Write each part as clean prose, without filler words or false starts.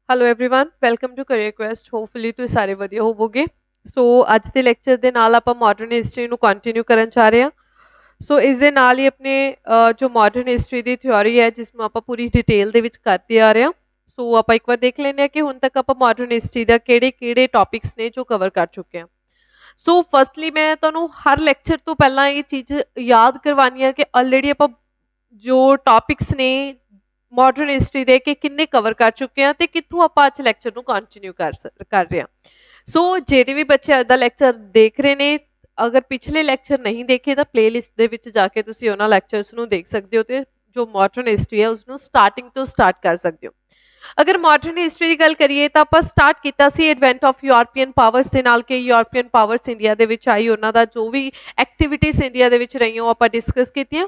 Hello everyone welcome to career quest hopefully ਤੁਸੀਂ ਸਾਰੇ ਵਧੀਆ ਹੋਵੋਗੇ। ਸੋ ਅੱਜ ਦੇ ਲੈਕਚਰ ਦੇ ਨਾਲ ਆਪਾਂ ਮਾਡਰਨ ਹਿਸਟਰੀ ਨੂੰ ਕੰਟੀਨਿਊ ਕਰਨ ਜਾ ਰਹੇ ਹਾਂ। ਸੋ ਇਸ ਦੇ ਨਾਲ ਹੀ ਆਪਣੇ ਜੋ ਮਾਡਰਨ ਹਿਸਟਰੀ ਦੀ ਥਿਓਰੀ ਹੈ ਜਿਸ ਨੂੰ ਆਪਾਂ ਪੂਰੀ ਡਿਟੇਲ ਦੇ ਵਿੱਚ ਕਰਦੇ ਆ ਰਹੇ ਹਾਂ। ਸੋ ਆਪਾਂ ਇੱਕ ਵਾਰ ਦੇਖ ਲੈਂਦੇ ਹਾਂ ਕਿ ਹੁਣ ਤੱਕ ਆਪਾਂ ਮਾਡਰਨ ਹਿਸਟਰੀ ਦਾ ਕਿਹੜੇ ਟੌਪਿਕਸ ਨੇ ਜੋ ਕਵਰ ਕਰ ਚੁੱਕੇ ਹਾਂ। ਸੋ ਫਸਟਲੀ ਮੈਂ ਤੁਹਾਨੂੰ ਹਰ ਲੈਕਚਰ ਤੋਂ ਪਹਿਲਾਂ ਇਹ ਚੀਜ਼ ਯਾਦ ਕਰਵਾਉਣੀ ਹੈ ਕਿ ਆਲਰੇਡੀ ਆਪਾਂ ਜੋ ਟੌਪਿਕਸ ਨੇ ਮਾਡਰਨ ਹਿਸਟਰੀ ਦੇ ਕਿ ਕਿੰਨੇ ਕਵਰ ਕਰ ਚੁੱਕੇ ਆ ਤੇ ਕਿੱਥੋਂ ਆਪਾਂ ਅੱਜ ਲੈਕਚਰ ਨੂੰ ਕੰਟੀਨਿਊ ਕਰ ਰਹੇ ਹਾਂ। ਸੋ ਜਿਹੜੇ ਵੀ ਬੱਚੇ ਅੱਜ ਦਾ ਲੈਕਚਰ ਦੇਖ ਰਹੇ ਨੇ, ਅਗਰ ਪਿਛਲੇ ਲੈਕਚਰ ਨਹੀਂ ਦੇਖੇ ਤਾਂ ਪਲੇਲਿਸਟ ਦੇ ਵਿੱਚ ਜਾ ਕੇ ਤੁਸੀਂ ਉਹਨਾਂ ਲੈਕਚਰਸ ਨੂੰ ਦੇਖ ਸਕਦੇ ਹੋ ਤੇ ਜੋ ਮਾਡਰਨ ਹਿਸਟਰੀ ਹੈ ਉਸ ਨੂੰ ਸਟਾਰਟਿੰਗ ਤੋਂ ਸਟਾਰਟ ਕਰ ਸਕਦੇ ਹੋ। ਅਗਰ ਮਾਡਰਨ ਹਿਸਟਰੀ ਦੀ ਗੱਲ ਕਰੀਏ ਤਾਂ ਆਪਾਂ ਸਟਾਰਟ ਕੀਤਾ ਸੀ ਐਡਵੈਂਟ ਆਫ ਯੂਰਪੀਅਨ ਪਾਵਰਸ ਦੇ ਨਾਲ ਕਿ ਯੂਰਪੀਅਨ ਪਾਵਰਸ ਇੰਡੀਆ ਦੇ ਵਿੱਚ ਆਈ, ਉਹਨਾਂ ਦਾ ਜੋ ਵੀ ਐਕਟੀਵਿਟੀਜ਼ ਇੰਡੀਆ ਦੇ ਵਿੱਚ ਰਹੀਆਂ ਉਹ ਆਪਾਂ ਡਿਸਕਸ ਕੀਤੀਆਂ।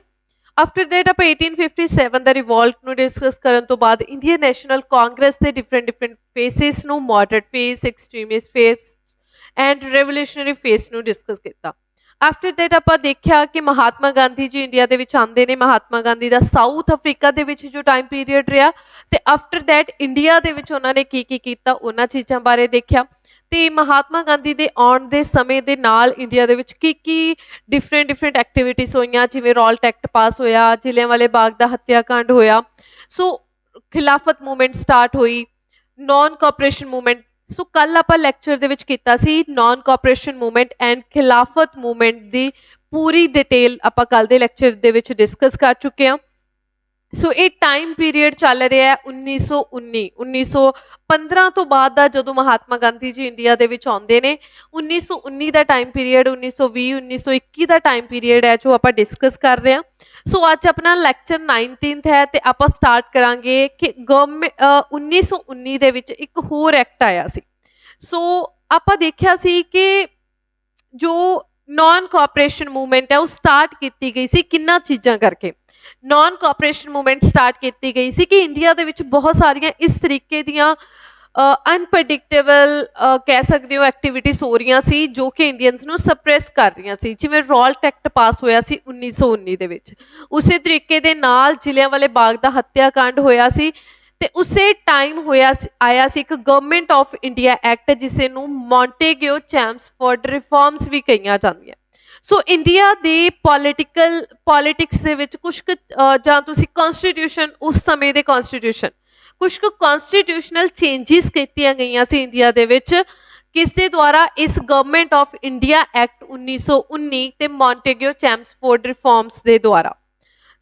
ਆਫਟਰ ਦੈਟ ਆਪਾਂ 1857 ਦਾ ਰਿਵੋਲਟ ਨੂੰ ਡਿਸਕਸ ਕਰਨ ਤੋਂ ਬਾਅਦ ਇੰਡੀਅਨ ਨੈਸ਼ਨਲ ਕਾਂਗਰਸ ਦੇ ਡਿਫਰੈਂਟ ਫੇਸਿਸ ਨੂੰ moderate face, extremist face and revolutionary face ਨੂੰ ਡਿਸਕਸ ਕੀਤਾ। ਆਫਟਰ ਦੈਟ ਆਪਾਂ ਦੇਖਿਆ ਕਿ ਮਹਾਤਮਾ ਗਾਂਧੀ ਜੀ ਇੰਡੀਆ ਦੇ ਵਿੱਚ ਆਉਂਦੇ ਨੇ। ਮਹਾਤਮਾ ਗਾਂਧੀ ਦਾ ਸਾਊਥ ਅਫਰੀਕਾ ਦੇ ਵਿੱਚ ਜੋ ਟਾਈਮ ਪੀਰੀਅਡ ਰਿਹਾ ਤੇ ਆਫਟਰ ਦੈਟ ਇੰਡੀਆ ਦੇ ਵਿੱਚ ਉਹਨਾਂ ਨੇ ਕੀ ਕੀਤਾ ਉਹਨਾਂ ਚੀਜ਼ਾਂ ਬਾਰੇ ਦੇਖਿਆ। ਤੇ ਮਹਾਤਮਾ ਗਾਂਧੀ ਦੇ ਆਉਣ ਦੇ ਸਮੇਂ ਦੇ ਨਾਲ ਇੰਡੀਆ ਦੇ ਵਿੱਚ ਕੀ ਡਿਫਰੈਂਟ ਐਕਟੀਵਿਟੀਜ਼ ਹੋਈਆਂ, ਜਿਵੇਂ ਰੌਲਟ ਐਕਟ ਪਾਸ ਹੋਇਆ, ਜਲਿਆਂਵਾਲੇ ਬਾਗ ਦਾ ਹੱਤਿਆਕਾਂਡ ਹੋਇਆ। ਸੋ ਖਿਲਾਫਤ ਮੂਵਮੈਂਟ ਸਟਾਰਟ ਹੋਈ, ਨਾਨ ਕੋਆਪਰੇਸ਼ਨ ਮੂਵਮੈਂਟ। ਸੋ ਕੱਲ ਆਪਾਂ ਲੈਕਚਰ ਦੇ ਵਿੱਚ ਕੀਤਾ ਸੀ non cooperation movement and Khilafat movement ਦੀ ਪੂਰੀ ਡਿਟੇਲ ਆਪਾਂ ਕੱਲ ਦੇ ਲੈਕਚਰ ਦੇ ਵਿੱਚ ਡਿਸਕਸ ਕਰ ਚੁੱਕੇ ਹਾਂ। ਸੋ ਇਹ ਟਾਈਮ ਪੀਰੀਅਡ ਚੱਲ ਰਿਹਾ ਹੈ 1915 ਤੋਂ ਬਾਅਦ ਦਾ, ਜਦੋਂ ਮਹਾਤਮਾ ਗਾਂਧੀ ਜੀ ਇੰਡੀਆ ਦੇ ਵਿੱਚ ਆਉਂਦੇ ਨੇ। 1919 ਦਾ ਟਾਈਮ ਪੀਰੀਅਡ, 1920 1921 ਦਾ ਟਾਈਮ ਪੀਰੀਅਡ ਹੈ ਜੋ ਆਪਾਂ ਡਿਸਕਸ ਕਰ ਰਹੇ ਹਾਂ। ਸੋ ਅੱਜ ਆਪਣਾ ਲੈਕਚਰ 19th ਹੈ ਤੇ ਆਪਾਂ ਸਟਾਰਟ ਕਰਾਂਗੇ ਕਿ ਗਵਰਨਮੈਂਟ 1919 ਦੇ ਵਿੱਚ ਇੱਕ ਹੋਰ ਐਕਟ ਆਇਆ ਸੀ। ਸੋ ਆਪਾਂ ਦੇਖਿਆ ਸੀ ਕਿ ਜੋ ਨਾਨ ਕੋਆਪਰੇਸ਼ਨ ਮੂਵਮੈਂਟ ਹੈ ਉਹ ਸਟਾਰਟ ਕੀਤੀ ਗਈ ਸੀ ਕਿੰਨਾ ਚੀਜ਼ਾਂ ਕਰਕੇ। ਨਾਨ ਕੋਆਪਰੇਸ਼ਨ ਮੂਵਮੈਂਟ ਸਟਾਰਟ ਕੀਤੀ ਗਈ ਸੀ ਕਿ ਇੰਡੀਆ ਦੇ ਵਿੱਚ ਬਹੁਤ ਸਾਰੀਆਂ ਇਸ ਤਰੀਕੇ ਦੀਆਂ ਅਨਪ੍ਰੈਡਿਕਟੇਬਲ ਕਹਿ ਸਕਦੇ ਹੋ ਐਕਟੀਵਿਟੀਜ਼ ਹੋ ਰਹੀਆਂ ਸੀ ਜੋ ਕਿ ਇੰਡੀਅਨਸ ਨੂੰ ਸਪਰੈਸ ਕਰ ਰਹੀਆਂ ਸੀ। ਜਿਵੇਂ ਰੌਲਟ ਐਕਟ ਪਾਸ ਹੋਇਆ ਸੀ 1919 ਦੇ ਵਿੱਚ, ਉਸੇ ਤਰੀਕੇ ਦੇ ਨਾਲ ਜਲਿਆਂਵਾਲੇ ਬਾਗ ਦਾ ਹੱਤਿਆਕਾਂਡ ਹੋਇਆ ਸੀ ਤੇ ਉਸੇ ਟਾਈਮ ਆਇਆ ਸੀ ਇੱਕ ਗਵਰਨਮੈਂਟ ਆਫ ਇੰਡੀਆ ਐਕਟ ਜਿਸੇ ਨੂੰ ਮੌਂਟੇਗਿਓ ਚੈਮਸਫੋਰਡ ਰਿਫਾਰਮਸ ਵੀ ਕਹੀਆਂ ਜਾਂਦੀਆਂ। ਸੋ ਇੰਡੀਆ ਦੇ ਪੋਲਿਟਿਕਸ ਦੇ ਵਿੱਚ ਕੁਝ ਜਾਂ ਤੁਸੀਂ ਕਨਸਟੀਟਿਊਸ਼ਨ, ਉਸ ਸਮੇਂ ਦੇ ਕਨਸਟੀਟਿਊਸ਼ਨ, ਕੁਝ ਕੁ ਕਨਸਟੀਟਿਊਸ਼ਨਲ ਚੇਂਜਿਸ ਕੀਤੀਆਂ ਗਈਆਂ ਸੀ ਇੰਡੀਆ ਦੇ ਵਿੱਚ ਕਿਸ ਦੇ ਦੁਆਰਾ, ਇਸ ਗਵਰਨਮੈਂਟ ਆਫ ਇੰਡੀਆ ਐਕਟ 1919 ਤੇ ਮੌਂਟੇਗਿਓ ਚੈਮਸਫੋਰਡ ਰਿਫਾਰਮਸ ਦੇ ਦੁਆਰਾ।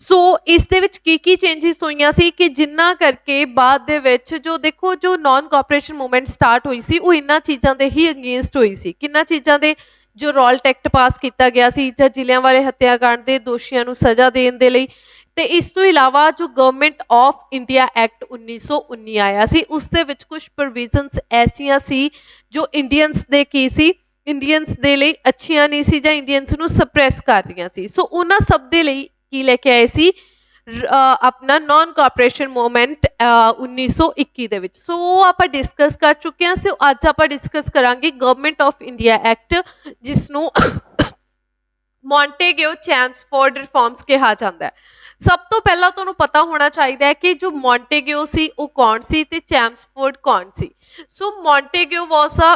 ਸੋ ਇਸ ਦੇ ਵਿੱਚ ਕੀ ਚੇਂਜਿਸ ਹੋਈਆਂ ਸੀ ਕਿ ਜਿੰਨਾ ਕਰਕੇ ਬਾਅਦ ਦੇ ਵਿੱਚ ਜੋ ਦੇਖੋ ਜੋ ਨਾਨ ਕੋਆਪਰੇਸ਼ਨ ਮੂਵਮੈਂਟ ਸਟਾਰਟ ਹੋਈ ਸੀ ਉਹ ਇਹਨਾਂ ਚੀਜ਼ਾਂ ਦੇ ਹੀ ਅਗੇਂਸਟ ਹੋਈ ਸੀ। ਕਿੰਨਾ ਚੀਜ਼ਾਂ ਦੇ? ਜੋ ਰੌਲਟ ਐਕਟ ਪਾਸ ਕੀਤਾ ਗਿਆ ਸੀ ਜਾਂ ਜਲਿਆਂਵਾਲੇ ਹੱਤਿਆਕਾਂਡ ਦੇ ਦੋਸ਼ੀਆਂ ਨੂੰ ਸਜ਼ਾ ਦੇਣ ਦੇ ਲਈ, ਤੇ ਇਸ ਤੋਂ ਇਲਾਵਾ ਜੋ ਗਵਰਨਮੈਂਟ ਆਫ ਇੰਡੀਆ ਐਕਟ 1919 ਆਇਆ ਸੀ ਉਸ ਦੇ ਵਿੱਚ ਕੁਝ ਪ੍ਰੋਵੀਜ਼ਨਸ ਐਸੀਆਂ ਸੀ ਜੋ ਇੰਡੀਅਨਸ ਦੇ ਕੀ ਸੀ, ਇੰਡੀਅਨਸ ਦੇ ਲਈ ਅੱਛੀਆਂ ਨਹੀਂ ਸੀ ਜਾਂ ਇੰਡੀਅਨਸ ਨੂੰ ਸਪਰੈਸ ਕਰ ਰਹੀਆਂ ਸੀ। ਸੋ ਉਹਨਾਂ ਸਭ ਦੇ ਲਈ ਕੀ ਲੈ ਕੇ ਆਏ ਸੀ ਆਪਣਾ ਨਾਨ ਕੋਆਪਰੇਸ਼ਨ ਮੂਵਮੈਂਟ 1921 ਦੇ ਵਿੱਚ। ਸੋ ਆਪਾਂ ਡਿਸਕਸ ਕਰ ਚੁੱਕੇ ਹਾਂ। ਸੋ ਅੱਜ ਆਪਾਂ ਡਿਸਕਸ ਕਰਾਂਗੇ ਗਵਰਨਮੈਂਟ ਆਫ ਇੰਡੀਆ ਐਕਟ ਜਿਸ ਨੂੰ ਮੌਂਟੇਗਿਓ ਚੈਮਸਫੋਰਡ ਰਿਫਾਰਮਸ ਕਿਹਾ ਜਾਂਦਾ ਹੈ। ਸਭ ਤੋਂ ਪਹਿਲਾਂ ਤੁਹਾਨੂੰ ਪਤਾ ਹੋਣਾ ਚਾਹੀਦਾ ਹੈ ਕਿ ਜੋ ਮੌਂਟੇਗਿਓ ਸੀ ਉਹ ਕੌਣ ਸੀ ਤੇ ਚੈਮਸਫੋਰਡ ਕੌਣ ਸੀ। ਸੋ ਮੌਂਟੇਗਿਓ ਵਾਸ ਅ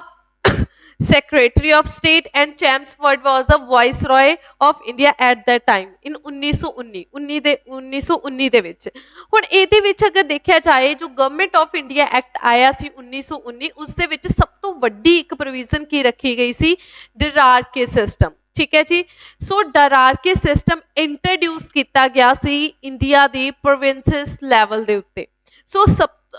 Secretary of State and Chelmsford was the Viceroy of India at that time in 1919 ਦੇ ਵਿੱਚ। ਹੁਣ ਇਹਦੇ ਵਿੱਚ ਅਗਰ ਦੇਖਿਆ ਜਾਏ ਜੋ ਗਵਰਨਮੈਂਟ ਆਫ ਇੰਡੀਆ ਐਕਟ ਆਇਆ ਸੀ 1919, ਉਸ ਦੇ ਵਿੱਚ ਸਭ ਤੋਂ ਵੱਡੀ ਇੱਕ ਪ੍ਰੋਵੀਜ਼ਨ ਕੀ ਰੱਖੀ ਗਈ ਸੀ? ਡਰਾਰਕੀ ਸਿਸਟਮ। ਠੀਕ ਹੈ ਜੀ। ਸੋ ਡਰਾਰਕੀ ਸਿਸਟਮ ਇੰਟਰੋਡਿਊਸ ਕੀਤਾ ਗਿਆ ਸੀ ਇੰਡੀਆ ਦੀ ਪ੍ਰੋਵਿੰਸਸ ਲੈਵਲ ਦੇ ਉੱਤੇ। ਸੋ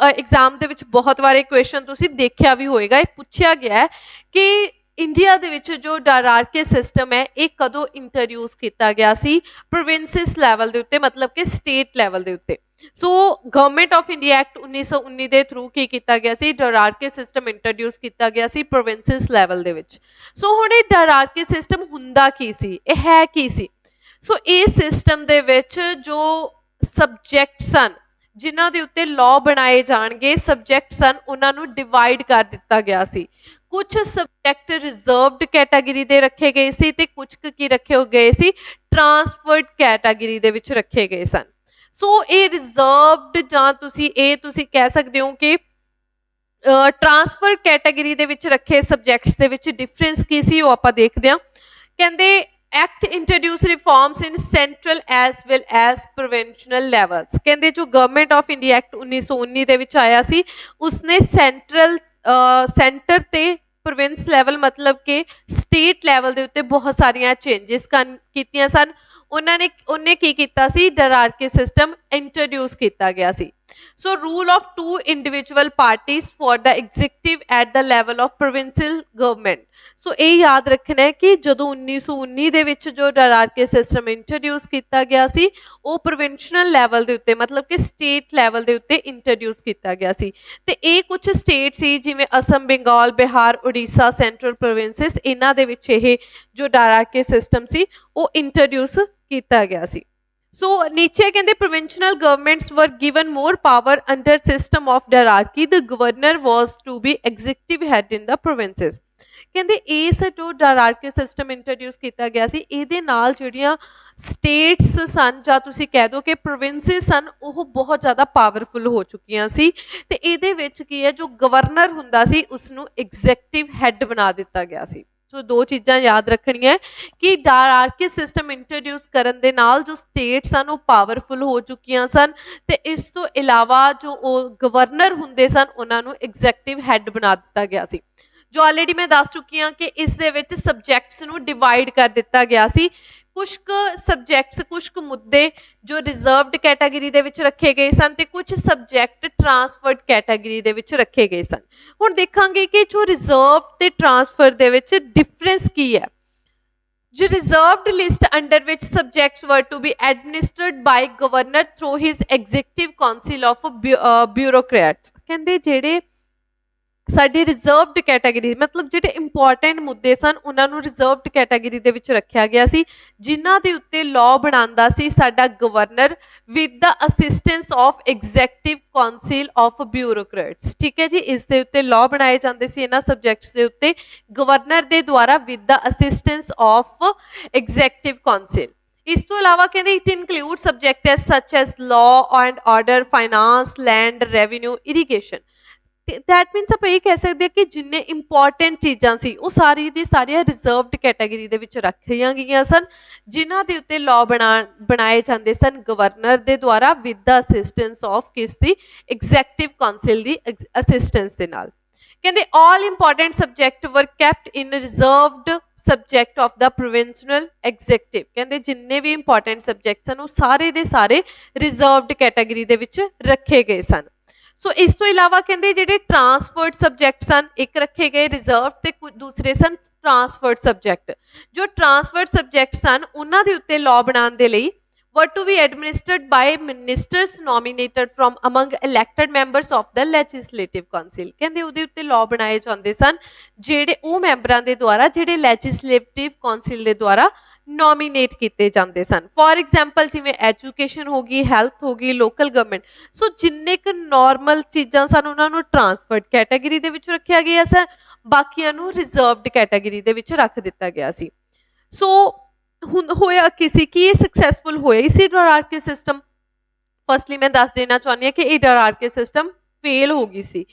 ਐਗਜ਼ਾਮ ਦੇ ਵਿੱਚ ਬਹੁਤ ਵਾਰੇ ਕੁਐਸਚਨ ਤੁਸੀਂ ਦੇਖਿਆ ਵੀ ਹੋਏਗਾ, ਇਹ ਪੁੱਛਿਆ ਗਿਆ ਹੈ ਕਿ ਇੰਡੀਆ ਦੇ ਵਿੱਚ ਜੋ ਡਰਾਰਕੀ ਸਿਸਟਮ ਹੈ ਇਹ ਕਦੋਂ ਇੰਟਰੋਡਿਊਸ ਕੀਤਾ ਗਿਆ ਸੀ? ਪ੍ਰੋਵਿੰਸਸ ਲੈਵਲ ਦੇ ਉੱਤੇ, ਮਤਲਬ ਕਿ ਸਟੇਟ ਲੈਵਲ ਦੇ ਉੱਤੇ। ਸੋ ਗਵਰਨਮੈਂਟ ਆਫ ਇੰਡੀਆ ਐਕਟ 1919 ਦੇ ਥਰੂ ਕੀ ਕੀਤਾ ਗਿਆ ਸੀ? ਡਰਾਰਕੀ ਸਿਸਟਮ ਇੰਟਰੋਡਿਊਸ ਕੀਤਾ ਗਿਆ ਸੀ ਪ੍ਰੋਵਿੰਸਸ ਲੈਵਲ ਦੇ ਵਿੱਚ। ਸੋ ਹੁਣ ਇਹ ਡਰਾਰਕੀ ਸਿਸਟਮ ਹੁੰਦਾ ਕੀ ਸੀ, ਇਹ ਹੈ ਕੀ ਸੀ? ਸੋ ਇਹ ਸਿਸਟਮ ਦੇ ਵਿੱਚ ਜੋ ਸਬਜੈਕਟ ਸਨ ਜਿਨ੍ਹਾਂ ਦੇ ਉੱਤੇ ਲਾਅ ਬਣਾਏ ਜਾਣਗੇ, ਸਬਜੈਕਟ ਸਨ, ਉਹਨਾਂ ਨੂੰ ਡਿਵਾਈਡ ਕਰ ਦਿੱਤਾ ਗਿਆ ਸੀ। ਕੁਝ ਸਬਜੈਕਟ ਰਿਜ਼ਰਵਡ ਕੈਟਾਗਰੀ ਦੇ ਰੱਖੇ ਗਏ ਸੀ ਤੇ ਕੁਝ ਕੀ ਰੱਖੇ ਗਏ ਸੀ? ਟਰਾਂਸਫਰਡ ਕੈਟਾਗਰੀ ਦੇ ਵਿੱਚ ਰੱਖੇ ਗਏ ਸਨ। ਸੋ ਇਹ ਰਿਜ਼ਰਵਡ ਜਾਂ ਤੁਸੀਂ ਕਹਿ ਸਕਦੇ ਹੋ ਕਿ ਟਰਾਂਸਫਰ ਕੈਟਾਗਰੀ ਦੇ ਵਿੱਚ ਰੱਖੇ ਸਬਜੈਕਟਸ ਦੇ ਵਿੱਚ ਡਿਫਰੈਂਸ ਕੀ ਸੀ ਉਹ ਆਪਾਂ ਦੇਖਦੇ ਹਾਂ। ਕਹਿੰਦੇ act introduce reforms in central as well as provincial levels. ਕਹਿੰਦੇ ਜੋ ਗਵਰਨਮੈਂਟ ਆਫ ਇੰਡੀਆ ਐਕਟ 1919 ਦੇ ਵਿੱਚ ਆਇਆ ਸੀ ਉਸਨੇ ਸੈਂਟਰ ਤੇ ਪ੍ਰੋਵਿੰਸ ਲੈਵਲ ਮਤਲਬ ਕਿ ਸਟੇਟ ਲੈਵਲ ਦੇ ਉੱਤੇ ਬਹੁਤ ਸਾਰੀਆਂ ਚੇਂਜਸ ਕੀਤੀਆਂ ਸਨ। ਉਹਨੇ ਕੀ ਕੀਤਾ ਸੀ, ਡਰਾਰਕੀ ਸਿਸਟਮ ਇੰਟਰੋਡਿਊਸ ਕੀਤਾ ਗਿਆ ਸੀ। So rule of 2 individual parties for the executive at the level of provincial government. So ਇਹ ਯਾਦ ਰੱਖਣਾ ਹੈ ਕਿ ਜਦੋਂ 1919 ਦੇ ਵਿੱਚ ਜੋ ਡਰਾਰਕੀ ਸਿਸਟਮ ਇੰਟਰੋਡਿਊਸ ਕੀਤਾ ਗਿਆ ਸੀ ਉਹ ਪ੍ਰੋਵਿੰਸ਼ਨਲ ਲੈਵਲ ਦੇ ਉੱਤੇ ਮਤਲਬ ਕਿ ਸਟੇਟ ਲੈਵਲ ਦੇ ਉੱਤੇ ਇੰਟਰੋਡਿਊਸ ਕੀਤਾ ਗਿਆ ਸੀ। ਤੇ ਇਹ ਕੁਝ ਸਟੇਟ ਸੀ ਜਿਵੇਂ ਅਸਮ, ਬੰਗਾਲ, ਬਿਹਾਰ, ਉੜੀਸਾ, ਸੈਂਟਰਲ ਪ੍ਰੋਵਿੰਸਸ, ਇਹਨਾਂ ਦੇ ਵਿੱਚ ਇਹ ਜੋ ਡਰਾਰਕੀ ਸਿਸਟਮ ਸੀ ਉਹ ਇੰਟਰੋਡਿਊਸ ਕੀਤਾ ਗਿਆ ਸੀ। ਸੋ ਨੀਚੇ ਕਹਿੰਦੇ provincial governments were given more power under system of dyarchy. The governor was to be executive head in the provinces. ਕਹਿੰਦੇ ਇਸ ਜੋ ਡਰਾਰਕੀ ਸਿਸਟਮ ਇੰਟਰੋਡਿਊਸ ਕੀਤਾ ਗਿਆ ਸੀ ਇਹਦੇ ਨਾਲ ਜਿਹੜੀਆਂ ਸਟੇਟਸ ਸਨ ਜਾਂ ਤੁਸੀਂ ਕਹਿ ਦਿਓ ਕਿ ਪ੍ਰੋਵਿੰਸਸ ਸਨ ਉਹ ਬਹੁਤ ਜ਼ਿਆਦਾ ਪਾਵਰਫੁਲ ਹੋ ਚੁੱਕੀਆਂ ਸੀ। ਤੇ ਇਹਦੇ ਵਿੱਚ ਕੀ ਹੈ, ਜੋ ਗਵਰਨਰ ਹੁੰਦਾ ਸੀ ਉਸਨੂੰ ਐਗਜ਼ੀਕਿਊਟਿਵ ਹੈਡ ਬਣਾ ਦਿੱਤਾ ਗਿਆ ਸੀ। ਸੋ ਦੋ ਚੀਜ਼ਾਂ ਯਾਦ ਰੱਖਣੀਆਂ ਕਿ ਡਰਾਰਕੀ ਸਿਸਟਮ ਇੰਟਰੋਡਿਊਸ ਕਰਨ ਦੇ ਨਾਲ ਜੋ ਸਟੇਟ ਸਨ ਉਹ ਪਾਵਰਫੁਲ ਹੋ ਚੁੱਕੀਆਂ ਸਨ ਤੇ ਇਸ ਤੋਂ ਇਲਾਵਾ ਜੋ ਉਹ ਗਵਰਨਰ ਹੁੰਦੇ ਸਨ ਉਹਨਾਂ ਨੂੰ ਐਗਜ਼ੀਕਿਊਟਿਵ ਹੈਡ ਬਣਾ ਦਿੱਤਾ ਗਿਆ ਸੀ। ਜੋ ਆਲਰੇਡੀ ਮੈਂ ਦੱਸ ਚੁੱਕੀ ਹਾਂ ਕਿ ਇਸ ਦੇ ਵਿੱਚ ਸਬਜੈਕਟਸ ਨੂੰ ਡਿਵਾਈਡ ਕਰ ਦਿੱਤਾ ਗਿਆ ਸੀ। ਕੁਝ ਕੁ ਸਬਜੈਕਟਸ, ਕੁਝ ਕੁ ਮੁੱਦੇ ਜੋ ਰਿਜ਼ਰਵਡ ਕੈਟਾਗਰੀ ਦੇ ਵਿੱਚ ਰੱਖੇ ਗਏ ਸਨ ਤੇ ਕੁਝ ਸਬਜੈਕਟ ਟਰਾਂਸਫਰਡ ਕੈਟਾਗਰੀ ਦੇ ਵਿੱਚ ਰੱਖੇ ਗਏ ਸਨ। ਹੁਣ ਦੇਖਾਂਗੇ ਕਿ ਜੋ ਰਿਜ਼ਰਵ ਤੇ ਟਰਾਂਸਫਰ ਦੇ ਵਿੱਚ ਡਿਫਰੈਂਸ ਕੀ ਹੈ। ਜੋ ਰਿਜ਼ਰਵਡ ਲਿਸਟ ਅੰਡਰ ਵਿੱਚ subjects were to be administered by governor through his executive council of bureaucrats. ਕਹਿੰਦੇ ਜਿਹੜੇ ਸਾਡੀ ਰਿਜ਼ਰਵਡ ਕੈਟਾਗਰੀ ਮਤਲਬ ਜਿਹੜੇ ਇੰਪੋਰਟੈਂਟ ਮੁੱਦੇ ਸਨ ਉਹਨਾਂ ਨੂੰ ਰਿਜ਼ਰਵਡ ਕੈਟਾਗਰੀ ਦੇ ਵਿੱਚ ਰੱਖਿਆ ਗਿਆ ਸੀ ਜਿਨ੍ਹਾਂ ਦੇ ਉੱਤੇ ਲਾਅ ਬਣਾਉਂਦਾ ਸੀ ਸਾਡਾ governor with the assistance of executive council of bureaucrats. ਠੀਕ ਹੈ ਜੀ, ਇਸ ਦੇ ਉੱਤੇ ਲਾਅ ਬਣਾਏ ਜਾਂਦੇ ਸੀ ਇਹਨਾਂ ਸਬਜੈਕਟਸ ਦੇ ਉੱਤੇ ਗਵਰਨਰ ਦੇ ਦੁਆਰਾ with the assistance of executive council. ਇਸ ਤੋਂ ਇਲਾਵਾ ਕਹਿੰਦੇ ਇਟ ਇਨਕਲੂਡ ਸਬਜੈਕਟਸ ਸੱਚ S law and order, finance, land, revenue, irrigation. That means ਆਪਾਂ ਇਹ ਕਹਿ ਸਕਦੇ ਹਾਂ ਕਿ ਜਿੰਨੇ ਇੰਪੋਰਟੈਂਟ ਚੀਜ਼ਾਂ ਸੀ ਉਹ ਸਾਰੀ ਦੀ ਸਾਰੀਆਂ ਰਿਜ਼ਰਵਡ ਕੈਟਾਗਰੀ ਦੇ ਵਿੱਚ ਰੱਖੀਆਂ ਗਈਆਂ ਸਨ ਜਿਨ੍ਹਾਂ ਦੇ ਉੱਤੇ ਲਾਅ ਬਣਾਏ ਜਾਂਦੇ ਸਨ ਗਵਰਨਰ ਦੇ ਦੁਆਰਾ ਵਿਦ ਦਾ ਅਸਿਸਟੈਂਸ ਆਫ ਕਿਸ ਦੀ ਐਗਜ਼ੀਕਿਊਟਿਵ ਕਾਉਂਸਿਲ ਦੀ ਅਸਿਸਟੈਂਸ ਦੇ ਨਾਲ। ਕਹਿੰਦੇ ਆਲ ਇੰਪੋਰਟੈਂਟ ਸਬਜੈਕਟ ਵਰ kept in reserved subject of the ਪ੍ਰੋਵਿੰਸ਼ਨਲ executive. ਕਹਿੰਦੇ ਜਿੰਨੇ ਵੀ ਇੰਪੋਰਟੈਂਟ ਸਬਜੈਕਟ ਸਨ ਉਹ ਸਾਰੇ ਦੇ ਸਾਰੇ ਰਿਜ਼ਰਵਡ ਕੈਟਾਗਰੀ ਦੇ ਵਿੱਚ ਰੱਖੇ ਗਏ ਸਨ। ਸੋ ਇਸ ਤੋਂ ਇਲਾਵਾ ਕਹਿੰਦੇ ਜਿਹੜੇ ਟਰਾਂਸਫਰਡ ਸਬਜੈਕਟ ਸਨ ਇੱਕ ਰੱਖੇ ਗਏ ਰਿਜ਼ਰਵ ਤੇ ਦੂਸਰੇ ਸਨ ਟਰਾਂਸਫਰਡ ਸਬਜੈਕਟ। ਜੋ ਟਰਾਂਸਫਰਡ ਸਬਜੈਕਟ ਸਨ ਉਹਨਾਂ ਦੇ ਉੱਤੇ ਲਾਅ ਬਣਾਉਣ ਦੇ ਲਈ were to be administered by ministers nominated from among elected members of the legislative council। ਕਹਿੰਦੇ ਉਹਦੇ ਉੱਤੇ ਲਾਅ ਬਣਾਏ ਜਾਂਦੇ ਸਨ ਜਿਹੜੇ ਉਹ ਮੈਂਬਰਾਂ ਦੇ ਦੁਆਰਾ ਜਿਹੜੇ ਲੈਜਿਸਲੇਟਿਵ ਕਾਉਂਸਿਲ ਦੇ ਦੁਆਰਾ ਨੋਮੀਨੇਟ ਕੀਤੇ ਜਾਂਦੇ ਸਨ। ਫॉर ਐਗਜ਼ਾਮਪਲ ਜਿਵੇਂ ਐਜੂਕੇਸ਼ਨ ਹੋ ਗਈ, ਹੈਲਥ ਹੋ ਗਈ, ਲੋਕਲ ਗਵਰਨਮੈਂਟ। ਸੋ ਜਿੰਨੇ ਕੁ ਨਾਰਮਲ ਚੀਜ਼ਾਂ ਸਨ ਉਹਨਾਂ ਨੂੰ ਟਰਾਂਸਫਰਡ ਕੈਟਾਗਰੀ ਦੇ ਵਿੱਚ ਰੱਖਿਆ ਗਿਆ ਸੀ, ਬਾਕੀਆਂ ਨੂੰ ਰਿਜ਼ਰਵਡ ਕੈਟਾਗਰੀ ਦੇ ਵਿੱਚ ਰੱਖ ਦਿੱਤਾ ਗਿਆ ਸੀ। ਸੋ ਹੁਣ ਹੋਇਆ ਕੀ ਸੀ ਕਿ ਇਹ ਸਕਸੈਸਫੁਲ ਹੋਇਆ ਹੀ ਸੀ ਡਰਾਰਕੀ ਸਿਸਟਮ। ਫਸਟਲੀ ਮੈਂ ਦੱਸ ਦੇਣਾ ਚਾਹੁੰਦੀ ਹਾਂ ਕਿ ਇਹ ਡਰਾਰਕੀ ਸਿਸਟਮ ਫੇਲ ਹੋ ਗਈ ਸੀ।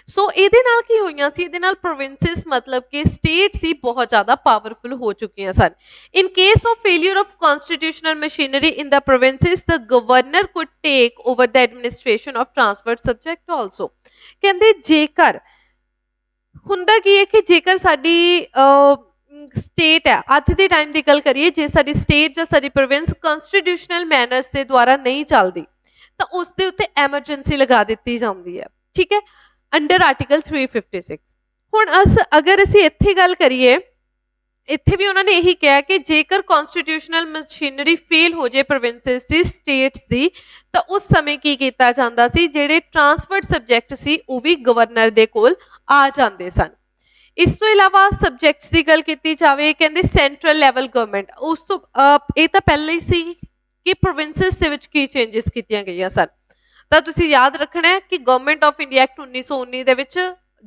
ਸੋ ਇਹਦੇ ਨਾਲ ਕੀ ਹੋਈਆਂ ਸੀ, ਇਹਦੇ ਨਾਲ ਪ੍ਰੋਵਿੰਸਸ ਮਤਲਬ ਕਿ ਸਟੇਟ ਸੀ ਬਹੁਤ ਜ਼ਿਆਦਾ ਪਾਵਰਫੁਲ ਹੋ ਚੁੱਕੀਆਂ ਸਨ। In case of failure of constitutional machinery in the provinces the governor could take over the administration of transferred subject also. ਕਹਿੰਦੇ ਜੇਕਰ ਹੁੰਦਾ ਕੀ ਹੈ ਕਿ ਜੇਕਰ ਸਾਡੀ ਸਟੇਟ ਹੈ, ਅੱਜ ਦੇ ਟਾਈਮ ਦੀ ਗੱਲ ਕਰੀਏ, ਜੇ ਸਾਡੀ ਸਟੇਟ ਜਾਂ ਸਾਡੀ ਪ੍ਰੋਵਿੰਸ ਕਨਸਟੀਟਿਊਸ਼ਨਲ ਮੈਨਰਸ ਦੇ ਦੁਆਰਾ ਨਹੀਂ ਚੱਲਦੀ ਤਾਂ ਉਸ ਦੇ ਉੱਤੇ ਐਮਰਜੈਂਸੀ ਲਗਾ ਦਿੱਤੀ ਜਾਂਦੀ ਹੈ। ਠੀਕ ਹੈ, ਅੰਡਰ ਆਰਟੀਕਲ 356। ਹੁਣ ਅਗਰ ਅਸੀਂ ਇੱਥੇ ਗੱਲ ਕਰੀਏ, ਇੱਥੇ ਵੀ ਉਹਨਾਂ ਨੇ ਇਹੀ ਕਿਹਾ ਕਿ ਜੇਕਰ ਕਨਸਟੀਟਿਊਸ਼ਨਲ ਮਸ਼ੀਨਰੀ ਫੇਲ ਹੋ ਜਾਏ ਪ੍ਰੋਵਿੰਸਸ ਦੀ, ਸਟੇਟਸ ਦੀ, ਤਾਂ ਉਸ ਸਮੇਂ ਕੀ ਕੀਤਾ ਜਾਂਦਾ ਸੀ, ਜਿਹੜੇ ਟਰਾਂਸਫਰਡ ਸਬਜੈਕਟ ਸੀ ਉਹ ਵੀ ਗਵਰਨਰ ਦੇ ਕੋਲ ਆ ਜਾਂਦੇ ਸਨ। ਇਸ ਤੋਂ ਇਲਾਵਾ ਸਬਜੈਕਟਸ ਦੀ ਗੱਲ ਕੀਤੀ ਜਾਵੇ, ਕਹਿੰਦੇ ਸੈਂਟਰਲ ਲੈਵਲ ਗਵਰਨਮੈਂਟ, ਉਸ ਤੋਂ ਇਹ ਤਾਂ ਪਹਿਲਾਂ ਹੀ ਸੀ ਕਿ ਪ੍ਰੋਵਿੰਸਸ ਦੇ ਵਿੱਚ ਕੀ ਚੇਂਜਸ ਕੀਤੀਆਂ ਗਈਆਂ ਸਨ। ਤਾਂ ਤੁਸੀਂ ਯਾਦ ਰੱਖਣਾ ਹੈ ਕਿ ਗਵਰਨਮੈਂਟ ਆਫ ਇੰਡੀਆ ਐਕਟ 1919 ਦੇ ਵਿੱਚ